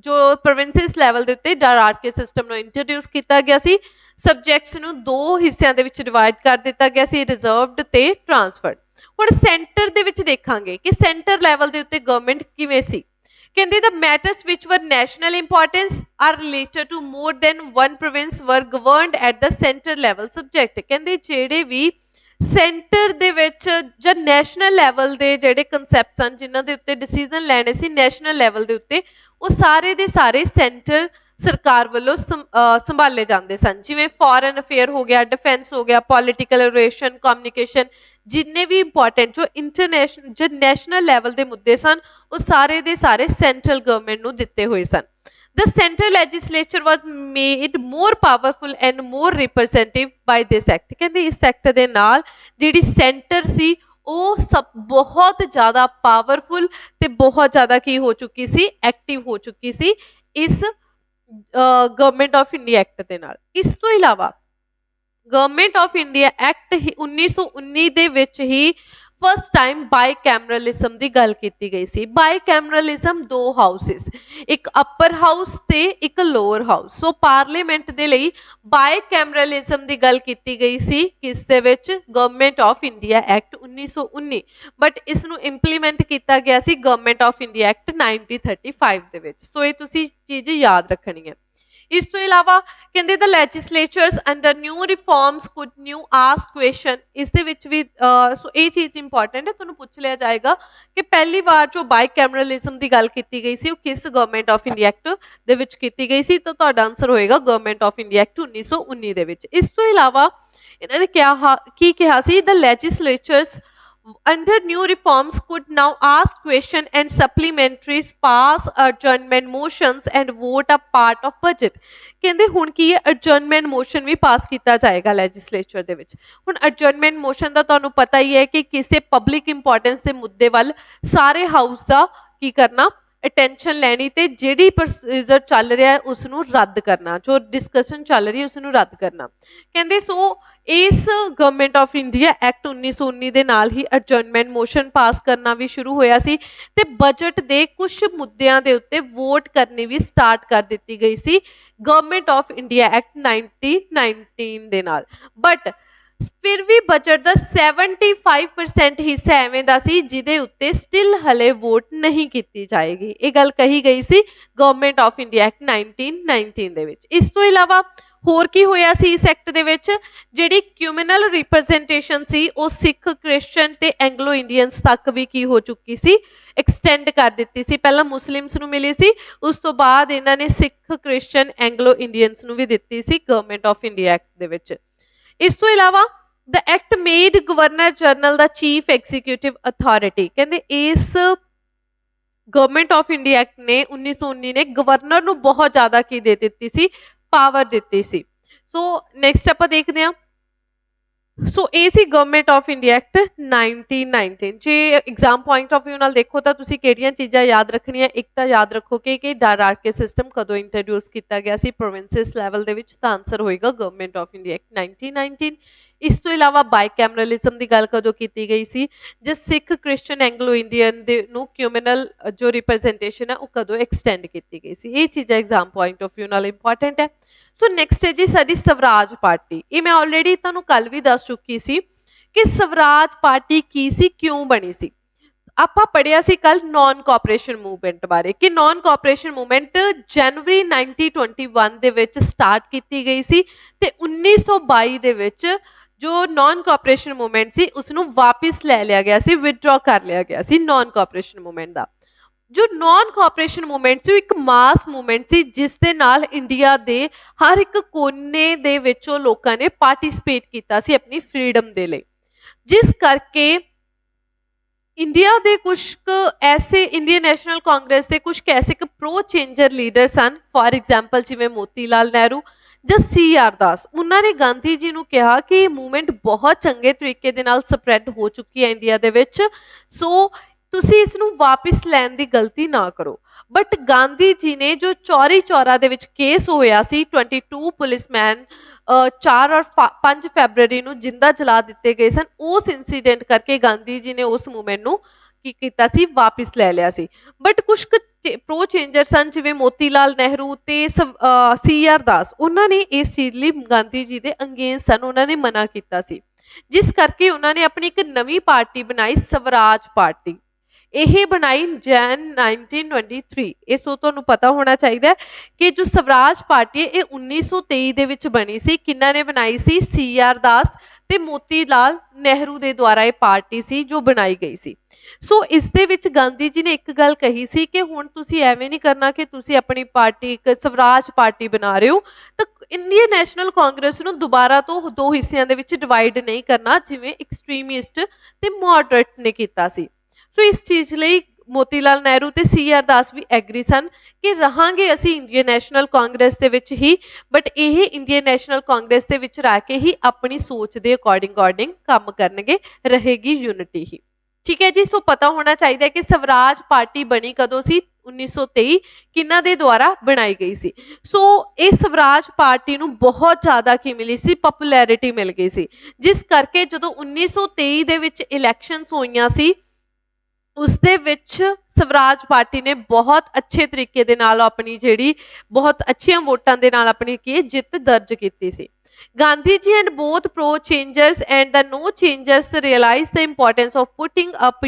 ਜੋ ਪ੍ਰੋਵਿੰਸਸ ਲੈਵਲ ਦੇ ਉੱਤੇ ਡਰਾਰਕੀ ਸਿਸਟਮ ਨੂੰ ਇੰਟਰੋਡਿਊਸ ਕੀਤਾ ਗਿਆ ਸੀ। ਸਬਜੈਕਟਸ ਨੂੰ ਦੋ ਹਿੱਸਿਆਂ ਦੇ ਵਿੱਚ ਡਿਵਾਈਡ ਕਰ ਦਿੱਤਾ ਗਿਆ ਸੀ, ਰਿਜ਼ਰਵਡ ਤੇ ਟਰਾਂਸਫਰਡ। ਹੁਣ ਸੈਂਟਰ ਦੇ ਵਿੱਚ ਦੇਖਾਂਗੇ ਕਿ ਸੈਂਟਰ ਲੈਵਲ ਦੇ ਉੱਤੇ ਗਵਰਨਮੈਂਟ ਕਿਵੇਂ ਸੀ। ਕਹਿੰਦੇ the matters which were national importance are related to more than one province were governed at the center level subject। ਕਹਿੰਦੇ ਜਿਹੜੇ ਵੀ ਸੈਂਟਰ ਦੇ ਵਿੱਚ ਜਾਂ ਨੈਸ਼ਨਲ ਲੈਵਲ ਦੇ ਜਿਹੜੇ ਕਨਸੈਪਟਸ ਹਨ ਜਿਨ੍ਹਾਂ ਦੇ ਉੱਤੇ ਡਿਸੀਜਨ ਲੈਣੇ ਸੀ ਨੈਸ਼ਨਲ ਲੈਵਲ ਦੇ ਉੱਤੇ, ਉਹ ਸਾਰੇ ਦੇ ਸਾਰੇ ਸੈਂਟਰ ਸਰਕਾਰ ਵੱਲੋਂ ਸੰਭਾਲੇ ਜਾਂਦੇ ਸਨ। ਜਿਵੇਂ ਫੋਰਨ ਅਫੇਅਰ ਹੋ ਗਿਆ, ਡਿਫੈਂਸ ਹੋ ਗਿਆ, ਪੋਲੀਟੀਕਲ ਰਿਲੇਸ਼ਨ, ਕਮਿਊਨੀਕੇਸ਼ਨ, ਜਿੰਨੇ ਵੀ ਇੰਪੋਰਟੈਂਟ ਜੋ ਇੰਟਰਨੈਸ਼ਨਲ ਜਾਂ ਨੈਸ਼ਨਲ ਲੈਵਲ ਦੇ ਮੁੱਦੇ ਸਨ ਉਹ ਸਾਰੇ ਦੇ ਸਾਰੇ ਸੈਂਟਰਲ ਗਵਰਨਮੈਂਟ ਨੂੰ ਦਿੱਤੇ ਹੋਏ ਸਨ। The central legislature was made more powerful and more representative by this act। ਕਹਿੰਦੇ ਇਸ ਐਕਟ ਦੇ ਨਾਲ ਜਿਹੜੀ ਸੈਂਟਰ ਸੀ ਉਹ ਸਭ ਬਹੁਤ ਜ਼ਿਆਦਾ ਪਾਵਰਫੁਲ ਤੇ ਬਹੁਤ ਜ਼ਿਆਦਾ ਕੀ ਹੋ ਚੁੱਕੀ ਸੀ, ਐਕਟਿਵ ਹੋ ਚੁੱਕੀ ਸੀ ਇਸ ਗਵਰਨਮੈਂਟ ਆਫ ਇੰਡੀਆ ਐਕਟ ਦੇ ਨਾਲ। ਇਸ ਤੋਂ ਇਲਾਵਾ ਗਵਰਨਮੈਂਟ ਆਫ ਇੰਡੀਆ ਐਕਟ 1919 ਦੇ ਵਿੱਚ ਹੀ ਫਸਟ ਟਾਈਮ ਬਾਈਕੈਮਰਲਿਜ਼ਮ ਦੀ ਗੱਲ ਕੀਤੀ ਗਈ ਸੀ। ਬਾਈਕੈਮਰਲਿਜ਼ਮ ਦੋ ਹਾਊਸਿਸ, ਇੱਕ ਅਪਰ ਹਾਊਸ ਤੇ ਇੱਕ ਲੋਅਰ ਹਾਊਸ। ਸੋ ਪਾਰਲੀਮੈਂਟ ਦੇ ਲਈ ਬਾਈਕੈਮਰਲਿਜ਼ਮ ਦੀ ਗੱਲ ਕੀਤੀ ਗਈ ਸੀ ਕਿਸ ਦੇ ਵਿੱਚ, government of India act 1919, but ਇਸ ਨੂੰ ਇੰਪਲੀਮੈਂਟ ਕੀਤਾ ਗਿਆ ਸੀ ਗਵਰਨਮੈਂਟ ਆਫ ਇੰਡੀਆ ਐਕਟ 1935 ਦੇ ਵਿੱਚ। ਸੋ ਇਹ ਤੁਸੀਂ ਚੀਜ਼ ਯਾਦ ਰੱਖਣੀ ਹੈ। ਇਸ ਤੋਂ ਇਲਾਵਾ ਕਹਿੰਦੇ the legislatures under new reforms could new ask question। ਇਸ ਦੇ ਵਿੱਚ ਵੀ ਸੋ ਇਹ ਚੀਜ਼ ਇੰਪੋਰਟੈਂਟ ਹੈ, ਤੁਹਾਨੂੰ ਪੁੱਛ ਲਿਆ ਜਾਏਗਾ ਕਿ ਪਹਿਲੀ ਵਾਰ ਜੋ ਬਾਈਕੈਮਰਲਿਜ਼ਮ ਦੀ ਗੱਲ ਕੀਤੀ ਗਈ ਸੀ ਉਹ ਕਿਸ ਗਵਰਨਮੈਂਟ ਆਫ ਇੰਡੀਆ ਐਕਟ ਦੇ ਵਿੱਚ ਕੀਤੀ ਗਈ ਸੀ, ਤਾਂ ਤੁਹਾਡਾ ਆਨਸਰ ਹੋਏਗਾ ਗਵਰਨਮੈਂਟ ਆਫ ਇੰਡੀਆ ਐਕਟ 1919 ਦੇ ਵਿੱਚ। ਇਸ ਤੋਂ ਇਲਾਵਾ ਇਹਨਾਂ ਨੇ ਕੀ ਕਿਹਾ ਸੀ, the legislatures under new reforms could now ask question and supplementaries, pass adjournment motions and vote a part of budget। ਕਹਿੰਦੇ ਹੁਣ ਕੀ ਹੈ, adjournment motion ਵੀ ਪਾਸ ਕੀਤਾ ਜਾਏਗਾ ਲੈਜਿਸਲੇਚਰ ਦੇ ਵਿੱਚ। ਹੁਣ adjournment motion ਦਾ ਤੁਹਾਨੂੰ ਪਤਾ ਹੀ ਹੈ ਕਿ ਕਿਸੇ ਪਬਲਿਕ ਇੰਪੋਰਟੈਂਸ ਦੇ ਮੁੱਦੇ ਵੱਲ ਸਾਰੇ ਹਾਊਸ ਦਾ ਕੀ ਕਰਨਾ, ਅਟੈਂਸ਼ਨ ਲੈਣੀ ਤੇ ਜਿਹੜੀ ਪ੍ਰੋਸੀਜਰ ਚੱਲ ਰਿਹਾ ਹੈ ਉਸ ਨੂੰ ਰੱਦ ਕਰਨਾ, ਜੋ ਡਿਸਕਸ਼ਨ ਚੱਲ ਰਹੀ ਹੈ ਉਸ ਨੂੰ ਰੱਦ ਕਰਨਾ। ਕਹਿੰਦੇ ਸੋ ਇਸ ਗਵਰਨਮੈਂਟ ਆਫ ਇੰਡੀਆ ਐਕਟ 1919 ਦੇ ਨਾਲ ਹੀ ਅਡਜਰਨਮੈਂਟ ਮੋਸ਼ਨ ਪਾਸ ਕਰਨਾ ਵੀ ਸ਼ੁਰੂ ਹੋਇਆ ਸੀ ਤੇ ਬਜਟ ਦੇ ਕੁਝ ਮੁੱਦਿਆਂ ਦੇ ਉੱਤੇ ਵੋਟ ਕਰਨੀ ਵੀ ਸਟਾਰਟ ਕਰ ਦਿੱਤੀ ਗਈ ਸੀ ਗਵਰਨਮੈਂਟ ਆਫ ਇੰਡੀਆ ਐਕਟ 1919 ਦੇ ਨਾਲ। ਬਟ ਫਿਰ ਵੀ ਬਜਟ ਦਾ 75% ਹਿੱਸਾ ਐਵੇਂ ਦਾ ਸੀ ਜਿਹਦੇ ਉੱਤੇ ਸਟਿਲ ਹਲੇ ਵੋਟ ਨਹੀਂ ਕੀਤੀ ਜਾਏਗੀ। ਇਹ ਗੱਲ ਕਹੀ ਗਈ ਸੀ ਗਵਰਨਮੈਂਟ ਆਫ ਇੰਡੀਆ ਐਕਟ 1919 ਦੇ ਵਿੱਚ। ਇਸ ਤੋਂ ਇਲਾਵਾ ਹੋਰ ਕੀ ਹੋਇਆ ਸੀ ਇਸ ਐਕਟ ਦੇ ਵਿੱਚ, ਜਿਹੜੀ ਕਮਿਊਨਲ ਰਿਪਰੈਜ਼ੈਂਟੇਸ਼ਨ ਸੀ ਉਹ ਸਿੱਖ, ਕ੍ਰਿਸਚਨ ਤੇ ਐਂਗਲੋ ਇੰਡੀਅਨਸ ਤੱਕ ਵੀ ਕੀ ਹੋ ਚੁੱਕੀ ਸੀ, ਐਕਸਟੈਂਡ ਕਰ ਦਿੱਤੀ ਸੀ। ਪਹਿਲਾਂ ਮੁਸਲਿਮਸ ਨੂੰ ਮਿਲੀ ਸੀ, ਉਸ ਤੋਂ ਬਾਅਦ ਇਹਨਾਂ ਨੇ ਸਿੱਖ, ਕ੍ਰਿਸਚਨ, ਐਂਗਲੋ ਇੰਡੀਅਨਸ ਨੂੰ ਵੀ ਦਿੱਤੀ ਸੀ ਗਵਰਨਮੈਂਟ ਆਫ ਇੰਡੀਆ ਐਕਟ ਦੇ ਵਿੱਚ। ਇਸ ਤੋਂ ਇਲਾਵਾ ਦ ਐਕਟ ਮੇਡ ਗਵਰਨਰ ਜਨਰਲ ਦਾ ਚੀਫ ਐਗਜ਼ੀਕਿਊਟਿਵ ਅਥਾਰਟੀ। ਕਹਿੰਦੇ ਇਸ ਗਵਰਨਮੈਂਟ ਆਫ ਇੰਡੀਆ ਐਕਟ ਨੇ 1919 ਨੇ ਗਵਰਨਰ ਨੂੰ ਬਹੁਤ ਜ਼ਿਆਦਾ ਕੀ ਦੇ ਦਿੱਤੀ ਸੀ, ਪਾਵਰ ਦਿੱਤੀ ਸੀ। ਸੋ ਨੈਕਸਟ ਆਪਾਂ ਦੇਖਦੇ ਹਾਂ। ਸੋ ਇਹ ਸੀ ਗਵਰਨਮੈਂਟ ਆਫ ਇੰਡੀਆ ਐਕਟ 1919। ਜੇ ਐਗਜ਼ਾਮ ਪੁਆਇੰਟ ਆਫ ਵਿਊ ਨਾਲ ਦੇਖੋ ਤਾਂ ਤੁਸੀਂ ਕਿਹੜੀਆਂ ਚੀਜ਼ਾਂ ਯਾਦ ਰੱਖਣੀਆਂ, ਇੱਕ ਤਾਂ ਯਾਦ ਰੱਖੋ ਕਿ ਡਾਇਰਾਰਕੀ ਸਿਸਟਮ ਕਦੋਂ ਇੰਟਰੋਡਿਊਸ ਕੀਤਾ ਗਿਆ ਸੀ ਪ੍ਰੋਵਿੰਸਸ ਲੈਵਲ ਦੇ ਵਿੱਚ, ਤਾਂ ਆਨਸਰ ਹੋਏਗਾ ਗਵਰਨਮੈਂਟ ਆਫ ਇੰਡੀਆ ਐਕਟ 1919। ਇਸ ਤੋਂ ਇਲਾਵਾ ਬਾਈਕੈਮਰਲਿਜ਼ਮ ਦੀ ਗੱਲ ਕਦੋਂ ਕੀਤੀ ਗਈ ਸੀ, ਜੇ ਸਿੱਖ, ਕ੍ਰਿਸਚਨ, ਐਂਗਲੋ ਇੰਡੀਅਨ ਦੇ ਨੂੰ ਕਮਿਊਨਲ ਜੋ ਰਿਪਰੈਜ਼ੈਂਟੇਸ਼ਨ ਹੈ ਉਹ ਕਦੋਂ ਐਕਸਟੈਂਡ ਕੀਤੀ ਗਈ ਸੀ। ਇਹ ਚੀਜ਼ਾਂ ਐਗਜ਼ਾਮ ਪੁਆਇੰਟ ਆਫ ਵਿਊ ਨਾਲ ਇੰਪੋਰਟੈਂਟ ਹੈ। ਸੋ ਨੈਕਸਟ ਹੈ ਜੀ ਸਾਡੀ ਸਵਰਾਜ ਪਾਰਟੀ। ਇਹ ਮੈਂ ਆਲਰੇਡੀ ਤੁਹਾਨੂੰ ਕੱਲ ਵੀ ਦੱਸ ਚੁੱਕੀ ਸੀ ਕਿ ਸਵਰਾਜ ਪਾਰਟੀ ਕੀ ਸੀ, ਕਿਉਂ ਬਣੀ ਸੀ। ਆਪਾਂ ਪੜਿਆ ਸੀ ਕੱਲ ਨਾਨ ਕੋਆਪਰੇਸ਼ਨ ਮੂਵਮੈਂਟ ਬਾਰੇ ਕਿ ਨਾਨ ਕੋਆਪਰੇਸ਼ਨ ਮੂਵਮੈਂਟ ਜਨਵਰੀ 1921 ਦੇ ਵਿੱਚ ਸਟਾਰਟ ਕੀਤੀ ਗਈ ਸੀ ਤੇ 1922 ਦੇ ਵਿੱਚ ਜੋ ਨਾਨ ਕੋਆਪਰੇਸ਼ਨ ਮੂਵਮੈਂਟ ਸੀ ਉਸ ਨੂੰ ਵਾਪਿਸ ਲੈ ਲਿਆ ਗਿਆ ਸੀ, ਵਿਦਡਰਾ ਕਰ ਲਿਆ ਗਿਆ ਸੀ ਨਾਨ ਕੋਆਪਰੇਸ਼ਨ ਮੂਵਮੈਂਟ ਦਾ। ਜੋ ਨਾਨ ਕੋਆਪਰੇਸ਼ਨ ਮੂਵਮੈਂਟ ਸੀ ਉਹ ਇੱਕ ਮਾਸ ਮੂਵਮੈਂਟ ਸੀ ਜਿਸ ਦੇ ਨਾਲ ਇੰਡੀਆ ਦੇ ਹਰ ਇੱਕ ਕੋਨੇ ਦੇ ਵਿੱਚੋਂ ਲੋਕਾਂ ਨੇ ਪਾਰਟਿਸਿਪੇਟ ਕੀਤਾ ਸੀ ਆਪਣੀ ਫਰੀडम ਦੇ ਲਈ, ਜਿਸ ਕਰਕੇ ਇੰਡੀਆ ਦੇ ਕੁਝ ਐਸੇ ਇੰਡੀਅਨ ਨੈਸ਼ਨਲ ਕਾਂਗਰਸ ਦੇ ਕੁਝ ਐਸੇ ਪ੍ਰੋ ਚੇਂਜਰ ਲੀਡਰ ਸਨ, ਫਾਰ ਐਗਜ਼ਾਮਪਲ ਜਿਵੇਂ ਮੋਤੀ ਲਾਲ ਨਹਿਰੂ ਜਾਂ CR ਦਾਸ। ਉਹਨਾਂ ਨੇ ਗਾਂਧੀ ਜੀ ਨੂੰ ਕਿਹਾ ਕਿ ਇਹ ਮੂਵਮੈਂਟ ਬਹੁਤ ਚੰਗੇ ਤਰੀਕੇ ਦੇ ਨਾਲ ਸਪਰੈਡ ਹੋ ਚੁੱਕੀ ਹੈ ਇੰਡੀਆ ਦੇ ਵਿੱਚ, ਸੋ ਤੁਸੀਂ ਇਸ ਨੂੰ ਵਾਪਿਸ ਲੈਣ ਦੀ ਗਲਤੀ ਨਾ ਕਰੋ। ਬਟ ਗਾਂਧੀ ਜੀ ਨੇ ਜੋ ਚੌਰੀ ਚੌਰਾ ਦੇ ਵਿੱਚ ਕੇਸ ਹੋਇਆ ਸੀ 22 ਪੁਲਿਸਮੈਨ 4 ਔਰ 5 ਫੈਬਰਵਰੀ ਨੂੰ ਜਿੰਦਾ ਜਲਾ ਦਿੱਤੇ ਗਏ ਸਨ, ਉਸ ਇਨਸੀਡੈਂਟ ਕਰਕੇ ਗਾਂਧੀ ਜੀ ਨੇ ਉਸ ਮੂਵਮੈਂਟ ਨੂੰ ਕੀ ਕੀਤਾ ਸੀ, ਵਾਪਿਸ ਲੈ ਲਿਆ ਸੀ। ਬਟ ਕੁਝ ਪ੍ਰੋ ਚੇਂਜਰ ਸਨ ਜਿਵੇਂ ਮੋਤੀ ਲਾਲ ਨਹਿਰੂ ਤੇ CR ਦਾਸ, ਉਹਨਾਂ ਨੇ ਇਸ ਚੀਜ਼ ਲਈ ਗਾਂਧੀ ਜੀ ਦੇ ਅਗੇਂਸਟ ਸਨ, ਉਹਨਾਂ ਨੇ ਮਨਾ ਕੀਤਾ ਸੀ, ਜਿਸ ਕਰਕੇ ਉਹਨਾਂ ਨੇ ਆਪਣੀ ਇੱਕ ਨਵੀਂ ਪਾਰਟੀ ਬਣਾਈ ਸਵਰਾਜ ਪਾਰਟੀ। ਇਹ ਬਣਾਈ ਜੈਨ 1923। ਇਹ ਸੋ ਤੁਹਾਨੂੰ ਪਤਾ ਹੋਣਾ ਚਾਹੀਦਾ ਕਿ ਜੋ ਸਵਰਾਜ ਪਾਰਟੀ ਹੈ ਇਹ 1923 ਦੇ ਵਿੱਚ ਬਣੀ ਸੀ। ਕਿਹਨਾਂ ਨੇ ਬਣਾਈ ਸੀ? CR ਦਾਸ ਤੇ ਮੋਤੀ ਲਾਲ ਨਹਿਰੂ ਦੇ ਦੁਆਰਾ ਇਹ ਪਾਰਟੀ ਸੀ ਜੋ ਬਣਾਈ ਗਈ ਸੀ। ਸੋ ਇਸ ਦੇ ਵਿੱਚ ਗਾਂਧੀ ਜੀ ਨੇ ਇੱਕ ਗੱਲ ਕਹੀ ਸੀ ਕਿ ਹੁਣ ਤੁਸੀਂ ਐਵੇਂ ਨਹੀਂ ਕਰਨਾ ਕਿ ਤੁਸੀਂ ਆਪਣੀ ਪਾਰਟੀ ਇੱਕ ਸਵਰਾਜ ਪਾਰਟੀ ਬਣਾ ਰਹੇ ਹੋ, ਤਾਂ ਇੰਡੀਅਨ ਨੈਸ਼ਨਲ ਕਾਂਗਰਸ ਨੂੰ ਦੁਬਾਰਾ ਤੋਂ ਦੋ ਹਿੱਸਿਆਂ ਦੇ ਵਿੱਚ ਡਿਵਾਈਡ ਨਹੀਂ ਕਰਨਾ ਜਿਵੇਂ ਐਕਸਟ੍ਰੀਮਿਸਟ ਤੇ ਮੋਡਰੇਟ ਨੇ ਕੀਤਾ ਸੀ। ਸੋ ਇਸ ਚੀਜ਼ ਲਈ ਮੋਤੀ ਲਾਲ ਨਹਿਰੂ ਤੇ CR ਦਾਸ ਵੀ ਐਗਰੀ ਸਨ ਕਿ ਰਹਾਂਗੇ ਅਸੀਂ ਇੰਡੀਅਨ ਨੈਸ਼ਨਲ ਕਾਂਗਰਸ ਦੇ ਵਿੱਚ ਹੀ, ਬਟ ਇਹ ਇੰਡੀਅਨ ਨੈਸ਼ਨਲ ਕਾਂਗਰਸ ਦੇ ਵਿੱਚ ਰਹਿ ਕੇ ਹੀ ਆਪਣੀ ਸੋਚ ਦੇ ਅਕੋਰਡਿੰਗ ਕੰਮ ਕਰਨਗੇ, ਰਹੇਗੀ ਯੂਨਿਟੀ ਹੀ। ਠੀਕ ਹੈ ਜੀ। ਸੋ ਪਤਾ ਹੋਣਾ ਚਾਹੀਦਾ ਹੈ ਕਿ ਸਵਰਾਜ ਪਾਰਟੀ ਬਣੀ ਕਦੋਂ ਸੀ? 1923। ਕਿਹਨਾਂ ਦੇ ਦੁਆਰਾ ਬਣਾਈ ਗਈ ਸੀ? ਸੋ ਇਹ ਸਵਰਾਜ ਪਾਰਟੀ ਨੂੰ ਬਹੁਤ ਜ਼ਿਆਦਾ ਕੀ ਮਿਲੀ ਸੀ? ਪਪੂਲੈਰਿਟੀ ਮਿਲ ਗਈ ਸੀ, ਜਿਸ ਕਰਕੇ ਜਦੋਂ 1923 ਦੇ ਵਿੱਚ ਇਲੈਕਸ਼ਨਸ ਹੋਈਆਂ ਸੀ ਉਸ ਦੇ ਵਿੱਚ ਸਵਰਾਜ ਪਾਰਟੀ ਨੇ ਬਹੁਤ ਅੱਛੇ ਤਰੀਕੇ ਦੇ ਨਾਲ ਆਪਣੀ ਜਿਹੜੀ ਬਹੁਤ ਅੱਛੀਆਂ ਵੋਟਾਂ ਦੇ ਨਾਲ ਆਪਣੀ ਕੀ ਜਿੱਤ ਦਰਜ ਕੀਤੀ ਸੀ। Gandhi ji and both pro-changers and the no-changers realized the importance of putting up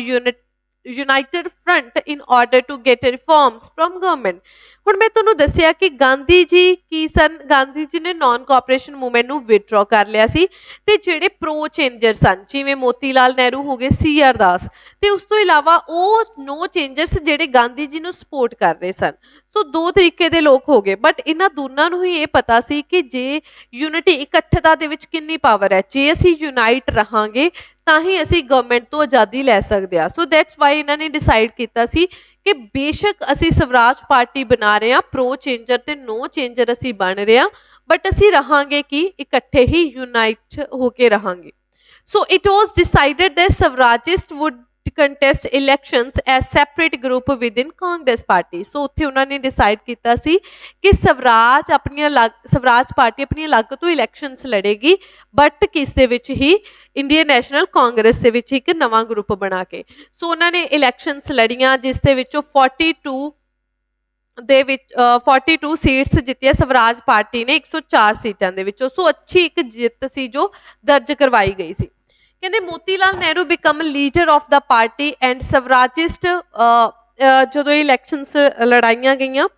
united front in order to get reforms from government। ਹੁਣ ਮੈਂ ਤੁਹਾਨੂੰ ਦੱਸਿਆ ਕਿ ਗਾਂਧੀ ਜੀ ਕੀ ਸਨ? ਗਾਂਧੀ ਜੀ ਨੇ ਨਾਨ ਕੋਆਪਰੇਸ਼ਨ ਮੂਵਮੈਂਟ ਨੂੰ ਵਿਦਡਰਾ ਕਰ ਲਿਆ ਸੀ ਤੇ ਜਿਹੜੇ ਪ੍ਰੋ ਚੇਂਜਰ ਸਨ ਜਿਵੇਂ ਮੋਤੀ ਲਾਲ ਨਹਿਰੂ ਹੋ ਗਏ, CR ਦਾਸ, ਤੇ ਉਸ ਤੋਂ ਇਲਾਵਾ ਉਹ ਨੋ ਚੇਂਜਰਸ ਜਿਹੜੇ ਗਾਂਧੀ ਜੀ ਨੂੰ ਸਪੋਰਟ ਕਰ ਰਹੇ ਸਨ। ਸੋ ਦੋ ਤਰੀਕੇ ਦੇ ਲੋਕ ਹੋ ਗਏ, ਬਟ ਇਹਨਾਂ ਦੋਨਾਂ ਨੂੰ ਹੀ ਇਹ ਪਤਾ ਸੀ ਕਿ ਜੇ ਯੂਨਿਟੀ ਇਕੱਠਤਾ ਦੇ ਵਿੱਚ ਕਿੰਨੀ ਪਾਵਰ ਹੈ, ਜੇ ਅਸੀਂ ਯੂਨਾਈਟ ਰਹਾਂਗੇ ਤਾਂ ਹੀ ਅਸੀਂ ਗਵਰਨਮੈਂਟ ਤੋਂ ਆਜ਼ਾਦੀ ਲੈ ਸਕਦੇ ਆ। ਸੋ ਦੈਟਸ ਵਾਈ ਇਹਨਾਂ ਨੇ ਡਿਸਾਈਡ ਕੀਤਾ ਸੀ ਕਿ ਬੇਸ਼ੱਕ ਅਸੀਂ ਸਵਰਾਜ ਪਾਰਟੀ ਬਣਾ ਰਹੇ ਹਾਂ, ਪ੍ਰੋ ਚੇਂਜਰ ਤੇ ਨੋ ਚੇਂਜਰ ਅਸੀਂ ਬਣ ਰਹੇ ਹਾਂ, ਬਟ ਅਸੀਂ ਰਹਾਂਗੇ ਕਿ ਇਕੱਠੇ ਹੀ ਯੂਨਾਈਟ ਹੋ ਕੇ ਰਹਾਂਗੇ। So it was decided that Swarajist would contest elections as separate group within Congress party। ਸੋ ਉੱਥੇ ਉਹਨਾਂ ਨੇ ਡਿਸਾਈਡ ਕੀਤਾ ਸੀ ਕਿ ਸਵਰਾਜ ਪਾਰਟੀ ਆਪਣੀ ਅਲੱਗ ਤੋਂ ਇਲੈਕਸ਼ਨਸ ਲੜੇਗੀ, ਬਟ ਕਿਸ ਦੇ ਵਿੱਚ ਹੀ? ਇੰਡੀਅਨ ਨੈਸ਼ਨਲ ਕਾਂਗਰਸ ਦੇ ਵਿੱਚ ਇੱਕ ਨਵਾਂ ਗਰੁੱਪ ਬਣਾ ਕੇ। ਸੋ ਉਹਨਾਂ ਨੇ ਇਲੈਕਸ਼ਨਸ ਲੜੀਆਂ ਜਿਸ ਦੇ ਵਿੱਚੋਂ 42 ਸੀਟਸ ਜਿੱਤੀਆਂ ਸਵਰਾਜ ਪਾਰਟੀ ਨੇ 104 ਸੀਟਾਂ ਦੇ ਵਿੱਚੋਂ। ਸੋ ਅੱਛੀ ਇੱਕ ਜਿੱਤ ਸੀ ਜੋ ਦਰਜ ਕਰਵਾਈ ਗਈ ਸੀ। ਕਹਿੰਦੇ Moti Lal Nehru become leader of the party and Swarajist. ਜਦੋਂ ਇਲੈਕਸ਼ਨਸ ਲੜਾਈਆਂ ਗਈਆਂ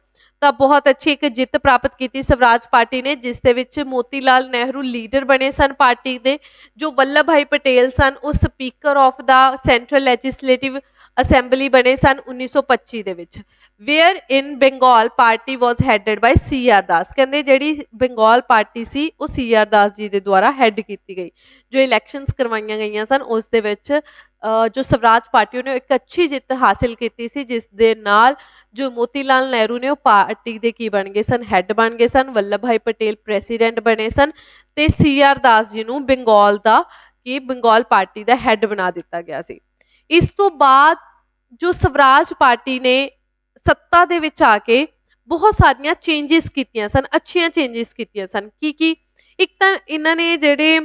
ਤਾਂ ਬਹੁਤ ਅੱਛੀ ਇੱਕ ਜਿੱਤ ਪ੍ਰਾਪਤ ਕੀਤੀ ਸਵਰਾਜ ਪਾਰਟੀ ਨੇ, ਜਿਸ ਦੇ ਵਿੱਚ ਮੋਤੀ ਲਾਲ ਨਹਿਰੂ ਲੀਡਰ ਬਣੇ ਸਨ ਪਾਰਟੀ ਦੇ। ਜੋ ਵੱਲਭ ਭਾਈ ਪਟੇਲ ਸਨ ਉਹ speaker of the central legislative assembly ਬਣੇ ਸਨ 1925 ਦੇ ਵਿੱਚ। ਵੇਅਰ ਇਨ ਬੰਗਾਲ ਪਾਰਟੀ ਵਾਸ ਹੈਡਡ ਬਾਈ CR ਦਾਸ। ਕਹਿੰਦੇ ਜਿਹੜੀ ਬੰਗਾਲ ਪਾਰਟੀ ਸੀ ਉਹ CR ਦਾਸ ਜੀ ਦੇ ਦੁਆਰਾ ਹੈਡ ਕੀਤੀ ਗਈ। ਜੋ ਇਲੈਕਸ਼ਨਸ ਕਰਵਾਈਆਂ ਗਈਆਂ ਸਨ ਉਸ ਦੇ ਵਿੱਚ ਜੋ ਸਵਰਾਜ ਪਾਰਟੀ ਨੇ ਇੱਕ ਅੱਛੀ ਜਿੱਤ ਹਾਸਿਲ ਕੀਤੀ ਸੀ, ਜਿਸ ਦੇ ਨਾਲ ਜੋ ਮੋਤੀ ਲਾਲ ਨਹਿਰੂ ਨੇ ਉਹ ਪਾਰਟੀ ਦੇ ਕੀ ਬਣ ਗਏ ਸਨ? ਹੈਡ ਬਣ ਗਏ ਸਨ। ਵੱਲਭ ਭਾਈ ਪਟੇਲ ਪ੍ਰੈਸੀਡੈਂਟ ਬਣੇ ਸਨ ਤੇ CR ਦਾਸ ਜੀ ਨੂੰ ਬੰਗਾਲ ਪਾਰਟੀ ਦਾ ਹੈਡ ਬਣਾ ਦਿੱਤਾ ਗਿਆ ਸੀ। ਇਸ ਤੋਂ ਬਾਅਦ ਜੋ ਸਵਰਾਜ ਪਾਰਟੀ ਨੇ ਸੱਤਾ ਦੇ ਵਿੱਚ ਆ ਕੇ ਬਹੁਤ ਸਾਰੀਆਂ ਚੇਂਜਸ ਕੀਤੀਆਂ ਸਨ, ਅੱਛੀਆਂ ਚੇਂਜਸ ਕੀਤੀਆਂ ਸਨ। ਕੀ? ਇੱਕ ਤਾਂ ਇਹਨਾਂ ਨੇ ਜਿਹੜੇ